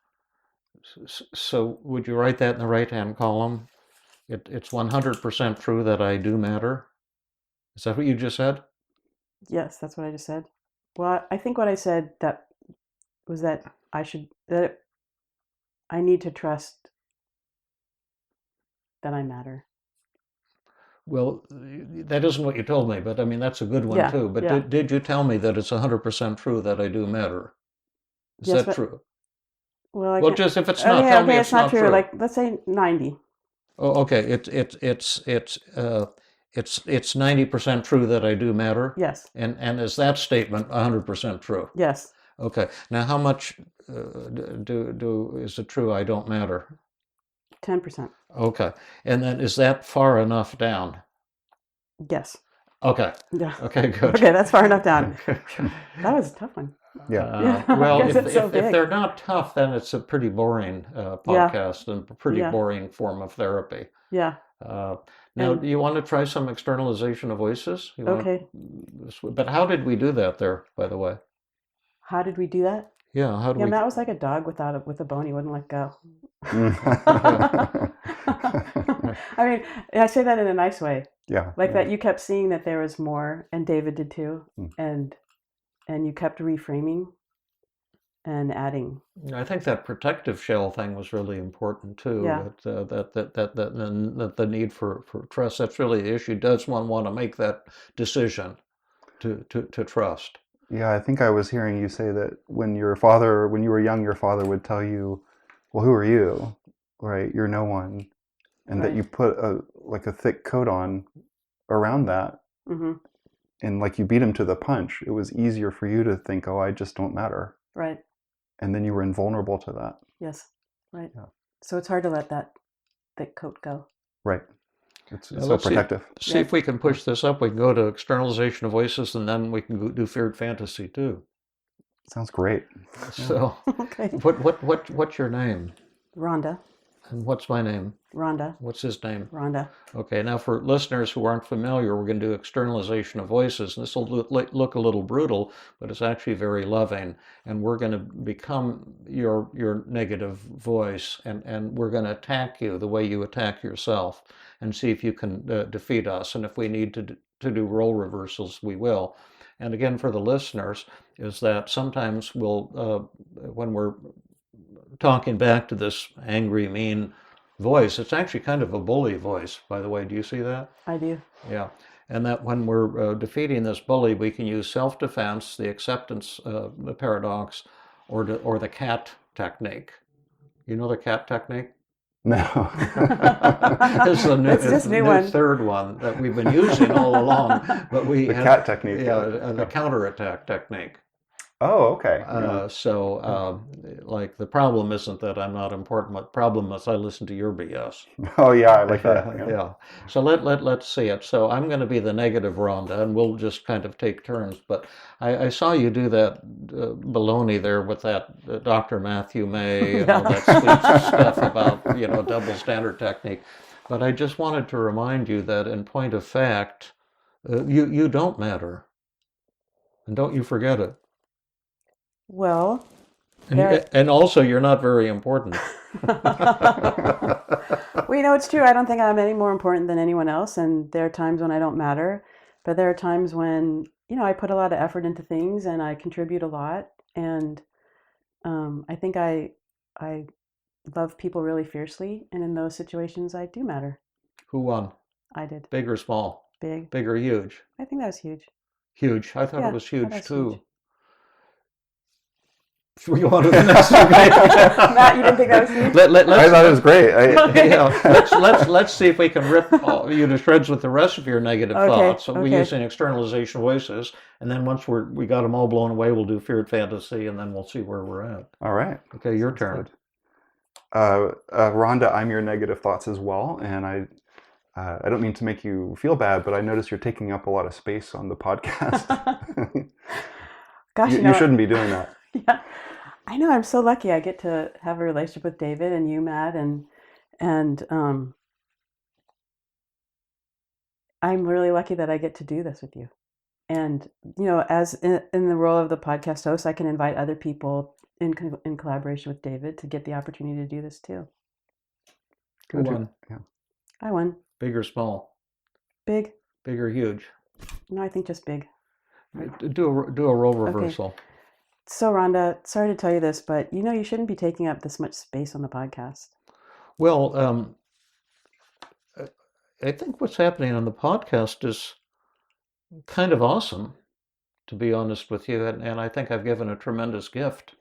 So would you write that in the right-hand column? It's 100% true that I do matter. Is that what you just said? Yes, that's what I just said. Well, I think what I said that was that I need to trust that I matter. Well, that isn't what you told me, but I mean, that's a good one too. But yeah. did you tell me that it's 100% true that I do matter? Is Yes, that true? Well, just if it's not, tell me it's not true. Like, let's say 90. Oh, okay. It's 90% true that I do matter. Yes. And is that statement 100% true? Yes. Okay. Now, how much is it true I don't matter? 10%. Okay. And then is that far enough down? Yes. Okay. Yeah. Okay, good. Okay, that's far enough down. That was a tough one. Yeah. Well, Because if they're not tough, then it's a pretty boring podcast and a pretty boring form of therapy. Yeah. Now, do you want to try some externalization of voices? Okay. But how did we do that there, by the way? How did we do that? Yeah, how do we? Matt was like a dog with a bone. He wouldn't let go. I mean, I say that in a nice way. Yeah. Like that you kept seeing that there was more, and David did too, and you kept reframing and adding. I think that protective shell thing was really important too. Yeah. That the need for trust. That's really the issue. Does one want to make that decision to trust? Yeah, I think I was hearing you say that when you were young, your father would tell you, well, who are you? Right? You're no one. And that you put a thick coat on around that. Mm-hmm. And like you beat him to the punch. It was easier for you to think, oh, I just don't matter. Right. and then you were invulnerable to that. Yes. Right. Yeah. So it's hard to let that thick coat go. Right. It's so let's protective. See if we can push this up. We can go to externalization of voices, and then we can do feared fantasy too. Sounds great. So, Okay. what's your name? Rhonda. And what's my name? Rhonda. What's his name? Rhonda. Okay, now for listeners who aren't familiar, we're going to do externalization of voices. This will look a little brutal, but it's actually very loving. And we're going to become your negative voice, and we're going to attack you the way you attack yourself, and see if you can defeat us. And if we need to do role reversals, we will. And again, for the listeners, is that sometimes we'll, when we're talking back to this angry, mean voice, it's actually kind of a bully voice, by the way. Do you see that? I do. Yeah. And that when we're defeating this bully, we can use self-defense, the acceptance the paradox, or the cat technique. You know the cat technique? No. It's the new one. third one that we've been using all along, but we The cat technique. Yeah, the counterattack technique. Oh, okay. Like the problem isn't that I'm not important. The problem is I listen to your BS. Oh, yeah, I like that. Yeah. So let's see it. So I'm going to be the negative Rhonda, and we'll just kind of take turns. But I saw you do that baloney there with that Dr. Matthew May and all that sweet stuff about double standard technique. But I just wanted to remind you that in point of fact, you don't matter, and don't you forget it. Well, and also you're not very important. Well, it's true. I don't think I'm any more important than anyone else, and there are times when I don't matter, but there are times when I put a lot of effort into things and I contribute a lot, and I think I love people really fiercely, and in those situations I do matter. Who won? I did. Big or small? Big. Big or huge? I think that was huge. Huge. I thought it was huge too. Huge. Should we go on to the next one? Matt, you didn't think that was huge? I thought it was great. Let's see if we can rip you to shreds with the rest of your negative thoughts. So we're using externalization voices, and then once we got them all blown away, we'll do feared fantasy, and then we'll see where we're at. All right. Okay, your turn. Rhonda, I'm your negative thoughts as well, and I don't mean to make you feel bad, but I notice you're taking up a lot of space on the podcast. Gosh, you shouldn't be doing that. Yeah, I know. I'm so lucky. I get to have a relationship with David and you, Matt, and I'm really lucky that I get to do this with you. And as in the role of the podcast host, I can invite other people in collaboration with David to get the opportunity to do this too. Who won? Yeah. I won. Big or small? Big. Big or huge? No, I think just big. Do a role reversal. Okay. So Rhonda, sorry to tell you this, but you shouldn't be taking up this much space on the podcast. Well, I think what's happening on the podcast is kind of awesome, to be honest with you, and I think I've given a tremendous gift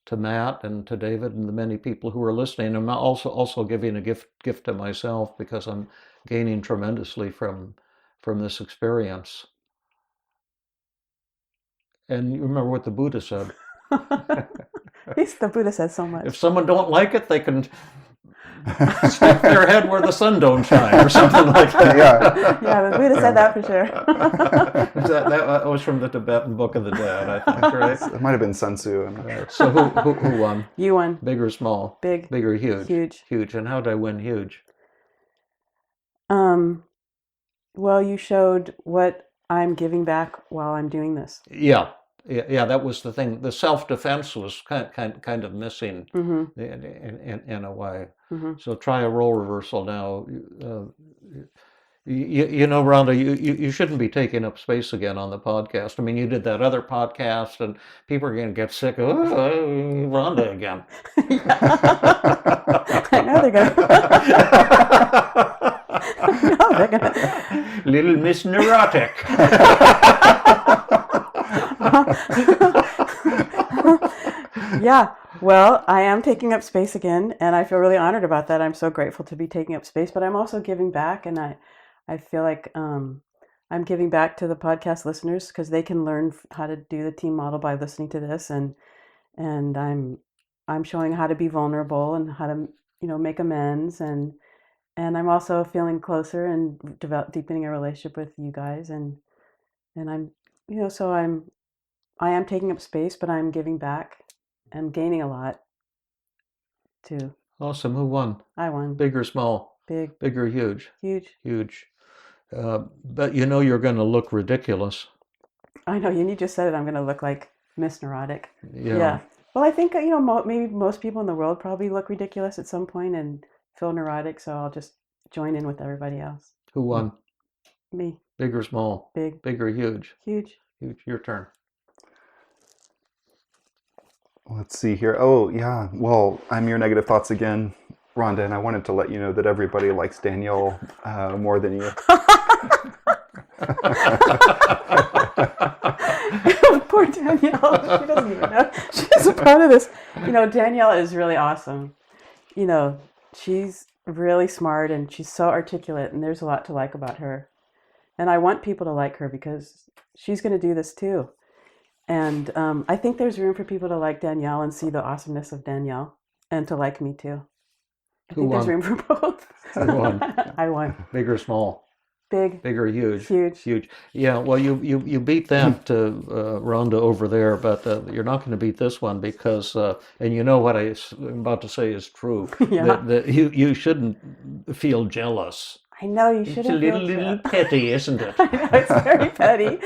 to Matt and to David and the many people who are listening. I'm also giving a gift to myself because I'm gaining tremendously from this experience. And you remember what the Buddha said. The Buddha said so much. If someone don't like it, they can stick their head where the sun don't shine, or something like that. Yeah, the Buddha said that for sure. that was from the Tibetan Book of the Dead, I think, right? It might have been Sun Tzu. So who won? You won. Big or small? Big. Big or huge? Huge. Huge. And how did I win huge? Well, you showed what I'm giving back while I'm doing this. Yeah, that was the thing. The self-defense was kind of missing in a way. Mm-hmm. So try a role reversal now. Rhonda, you shouldn't be taking up space again on the podcast. I mean, you did that other podcast, and people are going to get sick of Rhonda again. I know they're going to. Little Miss Neurotic. Yeah, well, I am taking up space again, and I feel really honored about that. I'm so grateful to be taking up space, but I'm also giving back, and I feel like I'm giving back to the podcast listeners because they can learn how to do the team model by listening to this, and and I'm showing how to be vulnerable and how to, make amends, and I'm also feeling closer and deepening a relationship with you guys, and I'm, so I am taking up space, but I'm giving back and gaining a lot too. Awesome. Who won? I won. Big or small? Big. Big or huge? Huge. Huge. But you're going to look ridiculous. I know, you just said it. I'm going to look like Miss Neurotic. Yeah. Well, I think, maybe most people in the world probably look ridiculous at some point and feel neurotic, so I'll just join in with everybody else. Who won? Me. Big or small? Big. Big or huge? Huge. Huge. Your turn. Let's see here. Oh, yeah. Well, I'm your negative thoughts again, Rhonda, and I wanted to let you know that everybody likes Danielle more than you. Poor Danielle. She doesn't even know she's a part of this. Danielle is really awesome. She's really smart and she's so articulate, and there's a lot to like about her. And I want people to like her because she's going to do this too. And I think there's room for people to like Danielle and see the awesomeness of Danielle and to like me too. I think there's room for both. Who won? I won. Big or small? Big. Big or huge? Huge. Huge. Yeah, well, you beat that Rhonda over there, but you're not going to beat this one because, and you know what I'm about to say is true, Yeah. that you shouldn't feel jealous. I know, you shouldn't It's a little petty, isn't it? I know, it's very petty.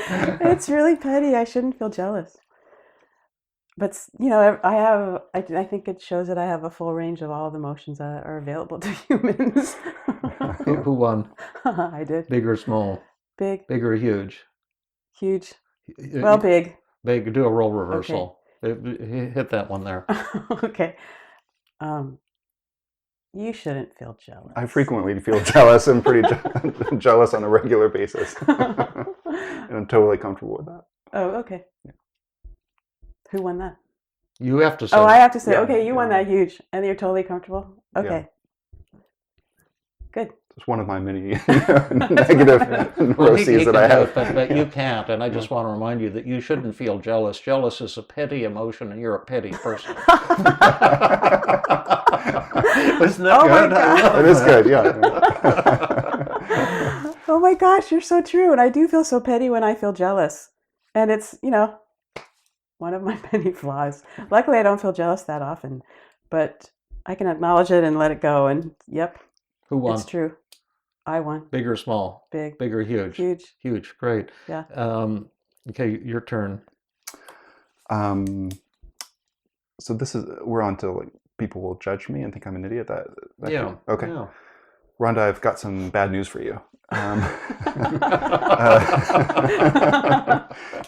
It's really petty. I shouldn't feel jealous. But, I think it shows that I have a full range of all the emotions that are available to humans. Who won? I did. Big or small? Big. Big or huge? Huge. Well, big. Big. Do a role reversal. Okay. Hit that one there. Okay. You shouldn't feel jealous. I frequently feel jealous. I'm pretty jealous on a regular basis. And I'm totally comfortable with that. Oh, okay. Yeah. Who won that? You have to say. Oh, I have to say. Yeah, Okay, you won that huge. And you're totally comfortable? Okay. Yeah. Good. It's one of my many negative neuroses that I have. But you can't. And I just want to remind you that you shouldn't feel jealous. Jealous is a petty emotion, and you're a petty person. Isn't that good? It is good, yeah. Oh my gosh, you're so true. And I do feel so petty when I feel jealous. And it's, one of my many flaws. Luckily, I don't feel jealous that often. But I can acknowledge it and let it go. And yep. Who won? It's true. I won. Big or small? Big. Big or huge? Huge. Huge. Great. Yeah. Okay, your turn. So we're on to like people will judge me and think I'm an idiot. Yeah. Okay. Yeah. Rhonda, I've got some bad news for you.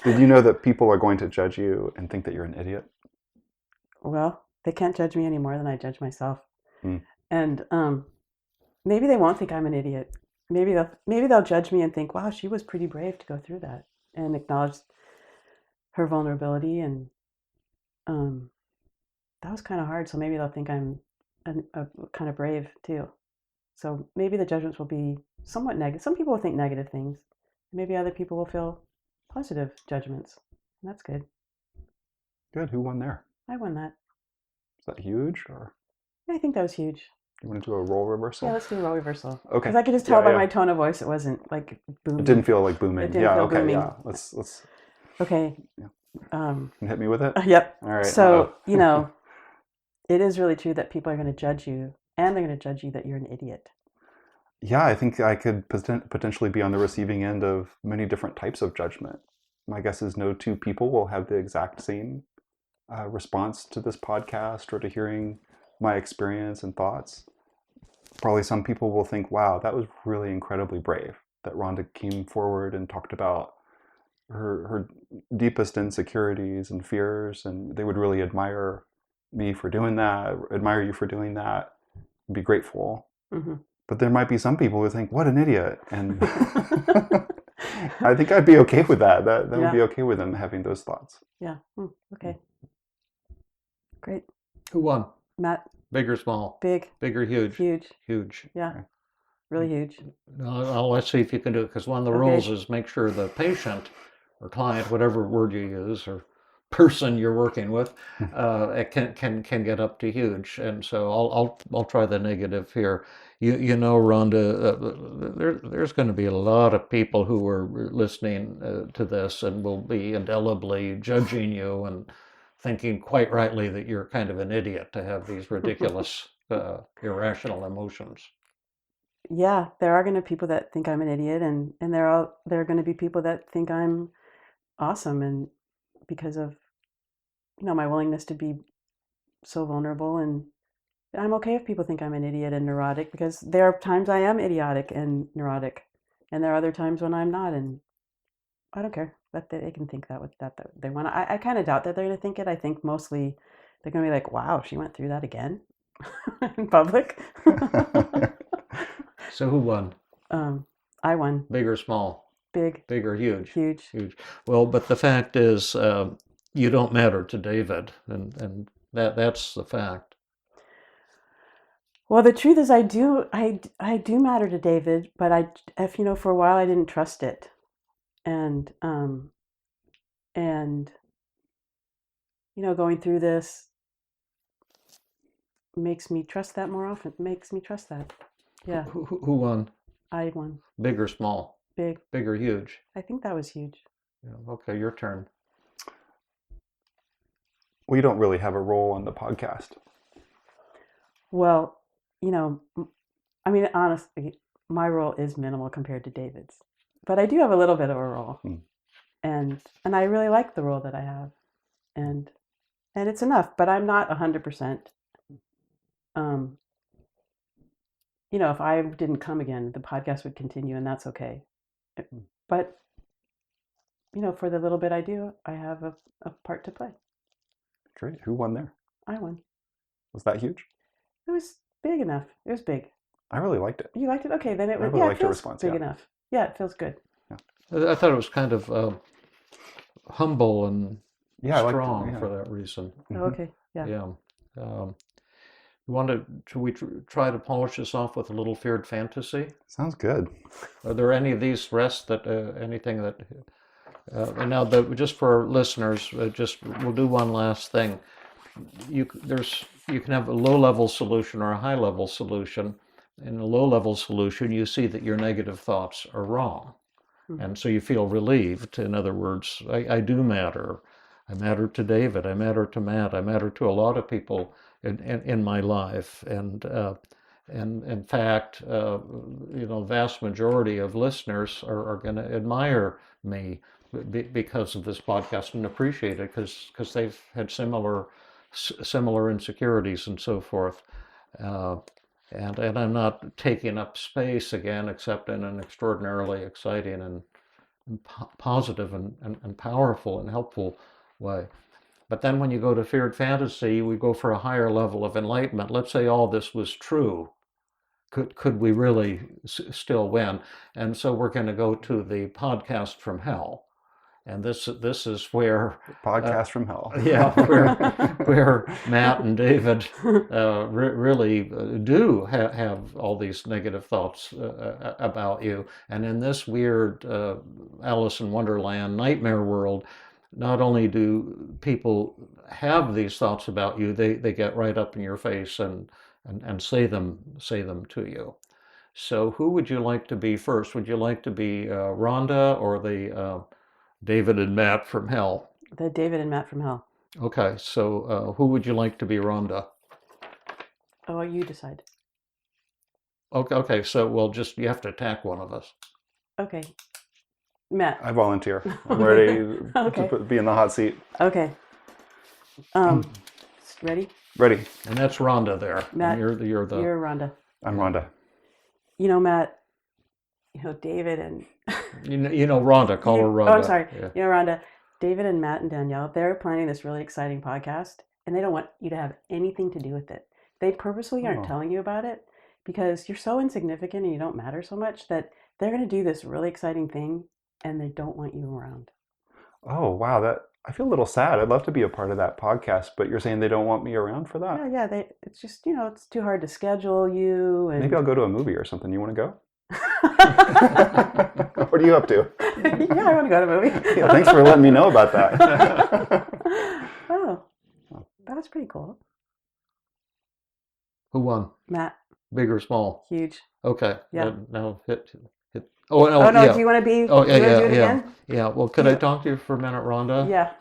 Did you know that people are going to judge you and think that you're an idiot? Well, they can't judge me any more than I judge myself. Mm. And maybe they won't think I'm an idiot. Maybe they'll judge me and think, wow, she was pretty brave to go through that and acknowledge her vulnerability. And that was kind of hard. So maybe they'll think I'm a kind of brave too. So maybe the judgments will be somewhat negative. Some people will think negative things. Maybe other people will feel positive judgments. And that's good. Good. Who won there? I won that. Is that huge or? I think that was huge. You want to do a role reversal? Yeah, let's do a role reversal. Okay. Because I could just tell by my tone of voice it wasn't like booming. It didn't feel like booming. It didn't feel booming. Yeah. Let's. Okay. Yeah. Hit me with it. Yep. All right. So it is really true that people are going to judge you, and they're going to judge you that you're an idiot. Yeah, I think I could potentially be on the receiving end of many different types of judgment. My guess is no two people will have the exact same response to this podcast or to hearing my experience and thoughts. Probably some people will think, wow, that was really incredibly brave that Rhonda came forward and talked about her deepest insecurities and fears, and they would really admire me for doing that, admire you for doing that, and be grateful. Mm-hmm. But there might be some people who think, what an idiot. And I think I'd be okay with that. That would be okay with them having those thoughts. Yeah. Okay. Great. Who won? Matt. Big or small? Big. Big or huge? Huge. Huge. Yeah. Really huge. Let's see if you can do it, because one of the rules is make sure the patient or client, whatever word you use, or person you're working with, it can get up to huge. And so I'll try the negative here. You know, Rhonda, there's going to be a lot of people who are listening to this and will be indelibly judging you and thinking quite rightly that you're kind of an idiot to have these ridiculous, irrational emotions. Yeah, there are going to be people that think I'm an idiot, and there are going to be people that think I'm awesome, and because of my willingness to be so vulnerable, and I'm okay if people think I'm an idiot and neurotic, because there are times I am idiotic and neurotic, and there are other times when I'm not, and I don't care that they can think that they want. I kind of doubt that they're going to think it. I think mostly they're going to be like, "Wow, she went through that again in public." So who won? I won. Big or small? Big. Big or huge? Huge. Huge. Well, but the fact is, you don't matter to David, and that's the fact. Well, the truth is, I do matter to David, but if for a while I didn't trust it, and going through this makes me trust that more often. Makes me trust that. Yeah. Who won? I won. Big or small? Big. Big or huge? I think that was huge. Yeah, okay, your turn. We don't really have a role on the podcast. Well, I mean, honestly, my role is minimal compared to David's, but I do have a little bit of a role, and I really like the role that I have, and it's enough. But I'm not 100%. If I didn't come again, the podcast would continue, and that's okay. But for the little bit I do, I have a part to play. Great. Who won there? I won. Was that huge? It was big enough. It was big. I really liked it. You liked it? Okay, then it was. I really liked your response. Big enough. Yeah, it feels good. I thought it was kind of humble and strong for that reason. Oh, okay. Yeah. Yeah. Should we try to polish this off with a little feared fantasy? Sounds good. Are there any of these rests that anything that? And now, just for our listeners, we'll do one last thing. You can have a low-level solution or a high-level solution. In a low-level solution, you see that your negative thoughts are wrong, and so you feel relieved. In other words, I do matter. I matter to David. I matter to Matt. I matter to a lot of people in my life, and in fact, vast majority of listeners are going to admire me because of this podcast and appreciate it because they've had similar insecurities and so forth. And I'm not taking up space again, except in an extraordinarily exciting and positive and powerful and helpful way. But then when you go to feared fantasy, we go for a higher level of enlightenment. Let's say all this was true. Could we really still win? And so we're going to go to the podcast from hell. And this is where podcast from hell. Yeah, where Matt and David really do have all these negative thoughts about you. And in this weird Alice in Wonderland nightmare world, not only do people have these thoughts about you, they get right up in your face and say them to you. So who would you like to be first? Would you like to be Rhonda or the David and Matt from hell? The David and Matt from hell. Okay, so who would you like to be, Rhonda? Oh, you decide. Okay, so you have to attack one of us. Okay. Matt. I volunteer. I'm ready to be in the hot seat. Okay. Ready? Ready. And that's Rhonda there. Matt, you're Rhonda. I'm Rhonda. Matt, David and... Rhonda, call her Rhonda. Oh, I'm sorry. Yeah. Rhonda, David and Matt and Danielle, they're planning this really exciting podcast, and they don't want you to have anything to do with it. They purposely aren't telling you about it because you're so insignificant and you don't matter so much that they're going to do this really exciting thing, and they don't want you around. Oh, wow. I feel a little sad. I'd love to be a part of that podcast, but you're saying they don't want me around for that? Yeah. It's just, it's too hard to schedule you. And... Maybe I'll go to a movie or something. You want to go? What are you up to? Yeah, I want to go to a movie. Yeah, thanks for letting me know about that. Oh, that was pretty cool. Who won? Matt, Big or small? huge. Okay. Yeah. Now hit. Oh no. Oh no, Yeah. do you want to be? Oh do you want to do it yeah. again? Yeah. Well, could I talk to you for a minute, Rhonda? Yeah.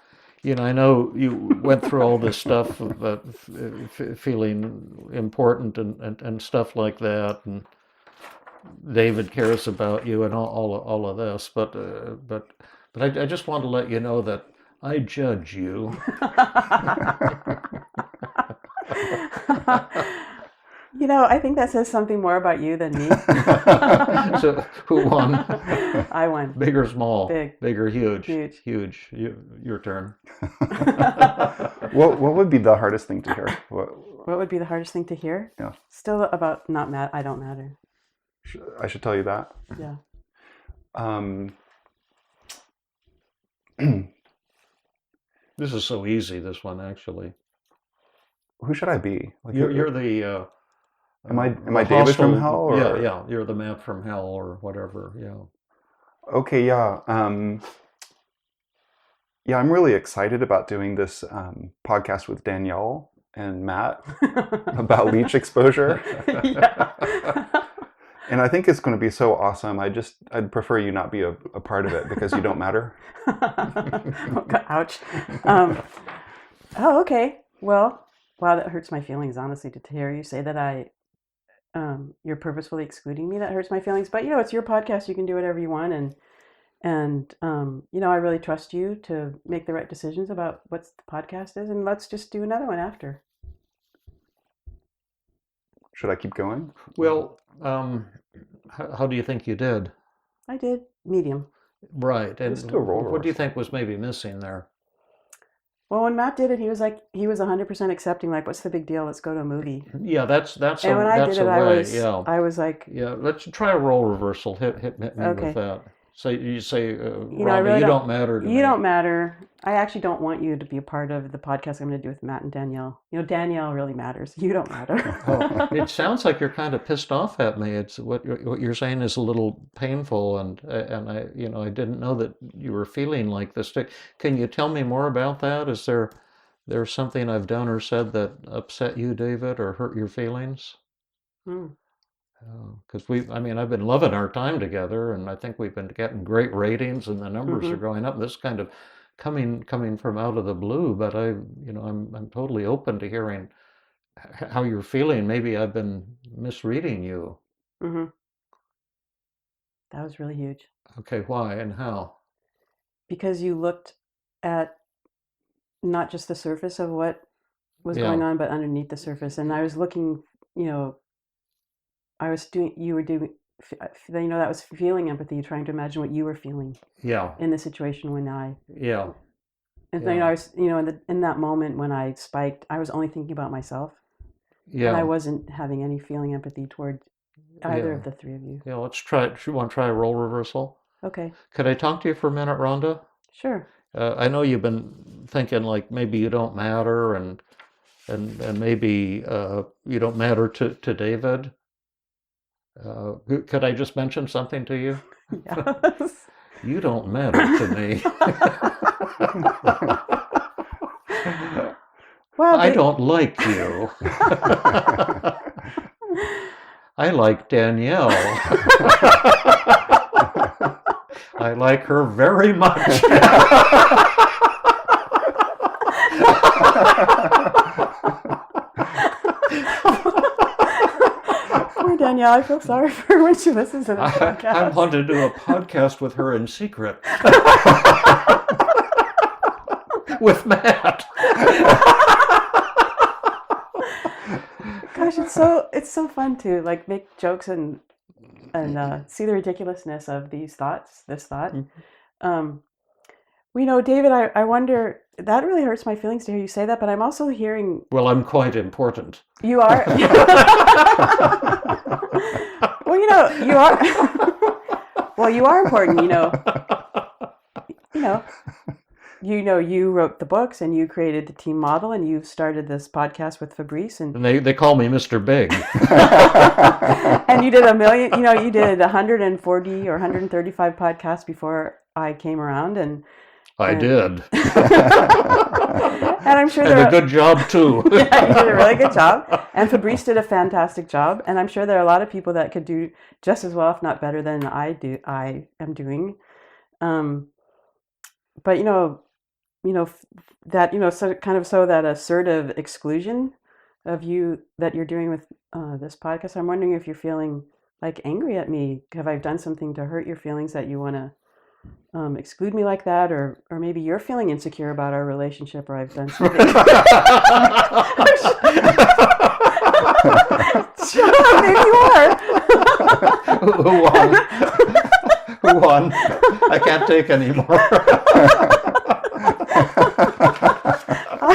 You know, I know you went through all this stuff about feeling important and stuff like that, and David cares about you and all of this, but I just want to let you know that I judge you. You know, I think that says something more about you than me. So who won? I won. Big or small? Big. Big or huge? Huge. Huge. Your turn. What would be the hardest thing to hear? What would be the hardest thing to hear? Yeah. Still about not mad. I don't matter. I should tell you that. Yeah. This is so easy. This one actually. Who should I be? Like, You're the. Am I David from hell? Or? Yeah. You're the Matt from hell or whatever. Yeah. Okay. Yeah. Yeah. I'm really excited about doing this podcast with Danielle and Matt about leech exposure. Yeah. And I think it's going to be so awesome. I'd prefer you not be a part of it because you don't matter. Ouch. Oh, okay. Well, wow, that hurts my feelings, honestly, to hear you say that you're purposefully excluding me. That hurts my feelings. But, you know, it's your podcast. You can do whatever you want. And you know, I really trust you to make the right decisions about what the podcast is. And let's just do another one after. Should I keep going? Well, how do you think you did? I did. Medium. Right. And Let's do a roll what do you reversal. think was maybe missing there? Well, when Matt did it, he was 100% accepting, like, what's the big deal? Let's go to a movie. Yeah, that's And when I did it, yeah. I was like, Yeah, let's try a role reversal. Hit me Okay. with that. So you say, know, I Rhonda, really you don't- don't matter to me. you don't matter. I actually don't want you to be a part of the podcast I'm going to do with Matt and Danielle. You know, Danielle really matters. You don't matter. Oh, it sounds like you're kind of pissed off at me. It's what you're saying is a little painful, and I didn't know that you were feeling like this. Can you tell me more about that? Is there something I've done or said that upset you, David, or hurt your feelings? Because I've been loving our time together, and I think we've been getting great ratings, and the numbers are going up. This kind of coming from out of the blue, but I'm totally open to hearing how you're feeling. Maybe I've been misreading you. Mm-hmm. That was really huge. Okay, why and how? Because you looked at not just the surface of what was Yeah. going on, but underneath the surface. And I was looking, that was feeling empathy, trying to imagine what you were feeling Yeah, in the situation when yeah, and so, I was, in that moment when I spiked, I was only thinking about myself. yeah. And I wasn't having any feeling empathy toward either Yeah. of the three of you. Yeah, let's try it. You want to try a role reversal? Okay, Could I talk to you for a minute, Rhonda? sure. I know you've been thinking like maybe you don't matter, and maybe you don't matter to David. Could I just mention something to you? Yes. You don't matter to me. Well, I don't like you. I like Danielle. I like her very much. Poor Danielle, I feel sorry for her when she listens to this I podcast. want to do a podcast with her in secret. With Matt. Gosh, it's so fun to like make jokes and see the ridiculousness of this thought. David, I wonder, that really hurts my feelings to hear you say that, but I'm also hearing Well, I'm quite important. you are. Well, you are. Well, you are important. you wrote the books and you created the team model and you started this podcast with Fabrice and they call me Mr. Big. and you did you did 140 or 135 podcasts before I came around and I did. And I'm sure and a good job too. Yeah, you did a really good job. And Fabrice did a fantastic job. And I'm sure there are a lot of people that could do just as well, if not better than I am doing. But so that assertive exclusion of you that you're doing with this podcast. I'm wondering if you're feeling like angry at me. Have I done something to hurt your feelings that you want to exclude me like that, or maybe you're feeling insecure about our relationship, or I've done something. Shut up, maybe you are. Who won? Who won? I can't take any more.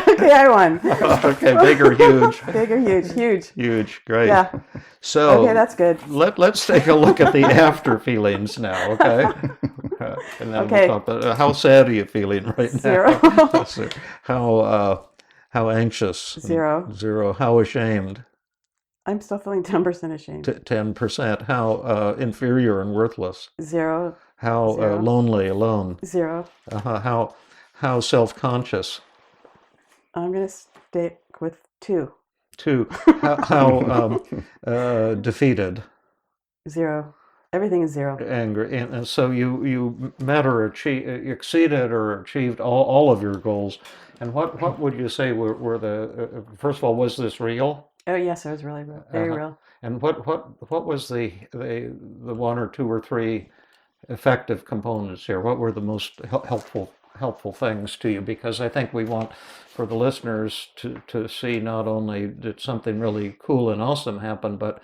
Okay, I won. Okay, big or huge? Big or huge? Huge. Huge, great. Yeah. So okay, that's good. Let's take a look at the after feelings now, okay? And then we'll talk about how sad are you feeling right now? 0. How anxious? 0. 0. How ashamed? I'm still feeling 10% ashamed. 10%. How inferior and worthless? 0. How 0. Lonely, alone? 0. How self-conscious? I'm gonna stick with 2. 2. How defeated? 0. Everything is 0. Angry, and so you met or exceeded or achieved all of your goals. And what would you say were the first of all, was this real? Oh yes, it was really real, very real. And what was the 1 or 2 or 3 effective components here? What were the most helpful things to you? Because I think we want for the listeners to see not only did something really cool and awesome happen, but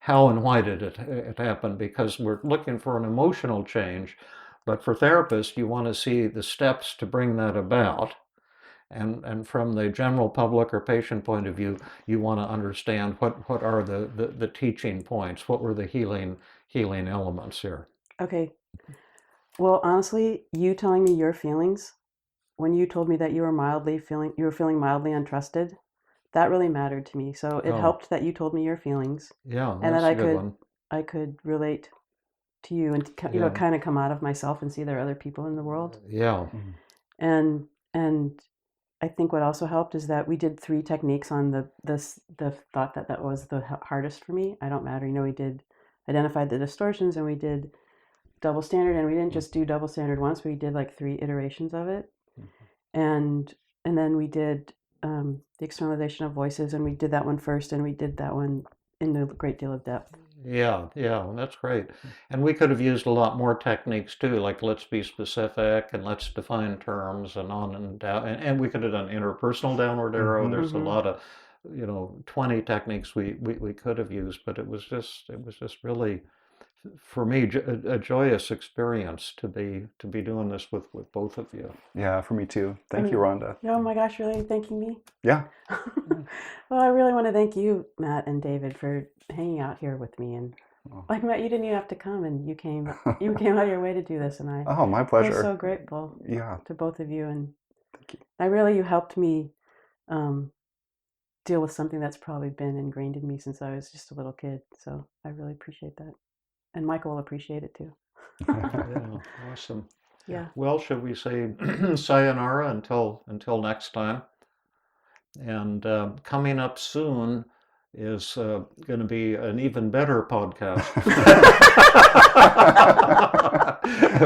how and why did it happen? Because we're looking for an emotional change, but for therapists, you want to see the steps to bring that about. And from the general public or patient point of view, you want to understand what are the teaching points, what were the healing elements here. Okay. Well, honestly, you telling me your feelings when you told me that you were feeling mildly untrusted, that really mattered to me. So it helped that you told me your feelings. Yeah, and that's that a good one. I could relate to you and kind of come out of myself and see there are other people in the world. Yeah. And I think what also helped is that we did 3 techniques on the thought that was the hardest for me. I don't matter. We did identified the distortions and we did double standard, and we didn't just do double standard once. We did like 3 iterations of it. And then we did the externalization of voices, and we did that one first, and we did that one in a great deal of depth. Yeah, that's great. And we could have used a lot more techniques too, like let's be specific and let's define terms and on and down. And we could have done interpersonal downward arrow. There's a lot of 20 techniques we could have used, but it was just really, for me, a joyous experience to be doing this with both of you. Yeah, for me too. Thank you, Rhonda. Oh my gosh, really thanking me? Yeah. Well, I really want to thank you, Matt and David, for hanging out here with me. And like Matt, you didn't even have to come, and you came out of your way to do this, and I my pleasure. I'm so grateful. Yeah. To both of you, and thank you. You helped me deal with something that's probably been ingrained in me since I was just a little kid. So I really appreciate that. And Michael will appreciate it too. Yeah, awesome. Yeah. Well, should we say sayonara until next time? And coming up soon is going to be an even better podcast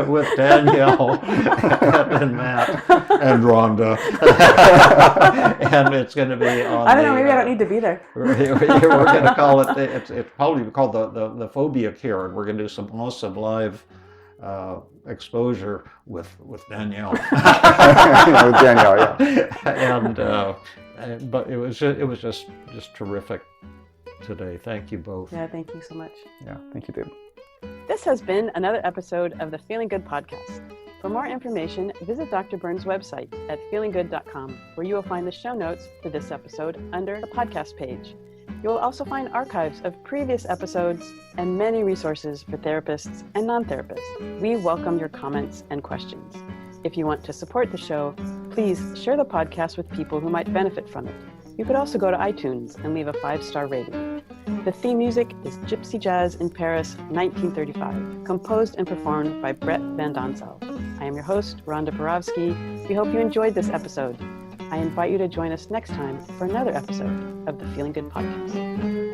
with Danielle and Matt and Rhonda. And it's going to be on I don't know, maybe I don't need to be there. We're going to call it, it's probably called the Phobia Cure, and we're going to do some awesome live exposure with Danielle. With Danielle, yeah. And but it was just terrific today. Thank you both. Yeah, thank you so much. Yeah, thank you, David. This has been another episode of the Feeling Good podcast. For more information, visit Dr. Burns' website at feelinggood.com, where you will find the show notes for this episode under the podcast page. You will also find archives of previous episodes and many resources for therapists and non-therapists. We welcome your comments and questions. If you want to support the show, please share the podcast with people who might benefit from it. You could also go to iTunes and leave a 5-star rating. The theme music is Gypsy Jazz in Paris, 1935, composed and performed by Brett Van Donsel. I am your host, Rhonda Barovsky. We hope you enjoyed this episode. I invite you to join us next time for another episode of the Feeling Good Podcast.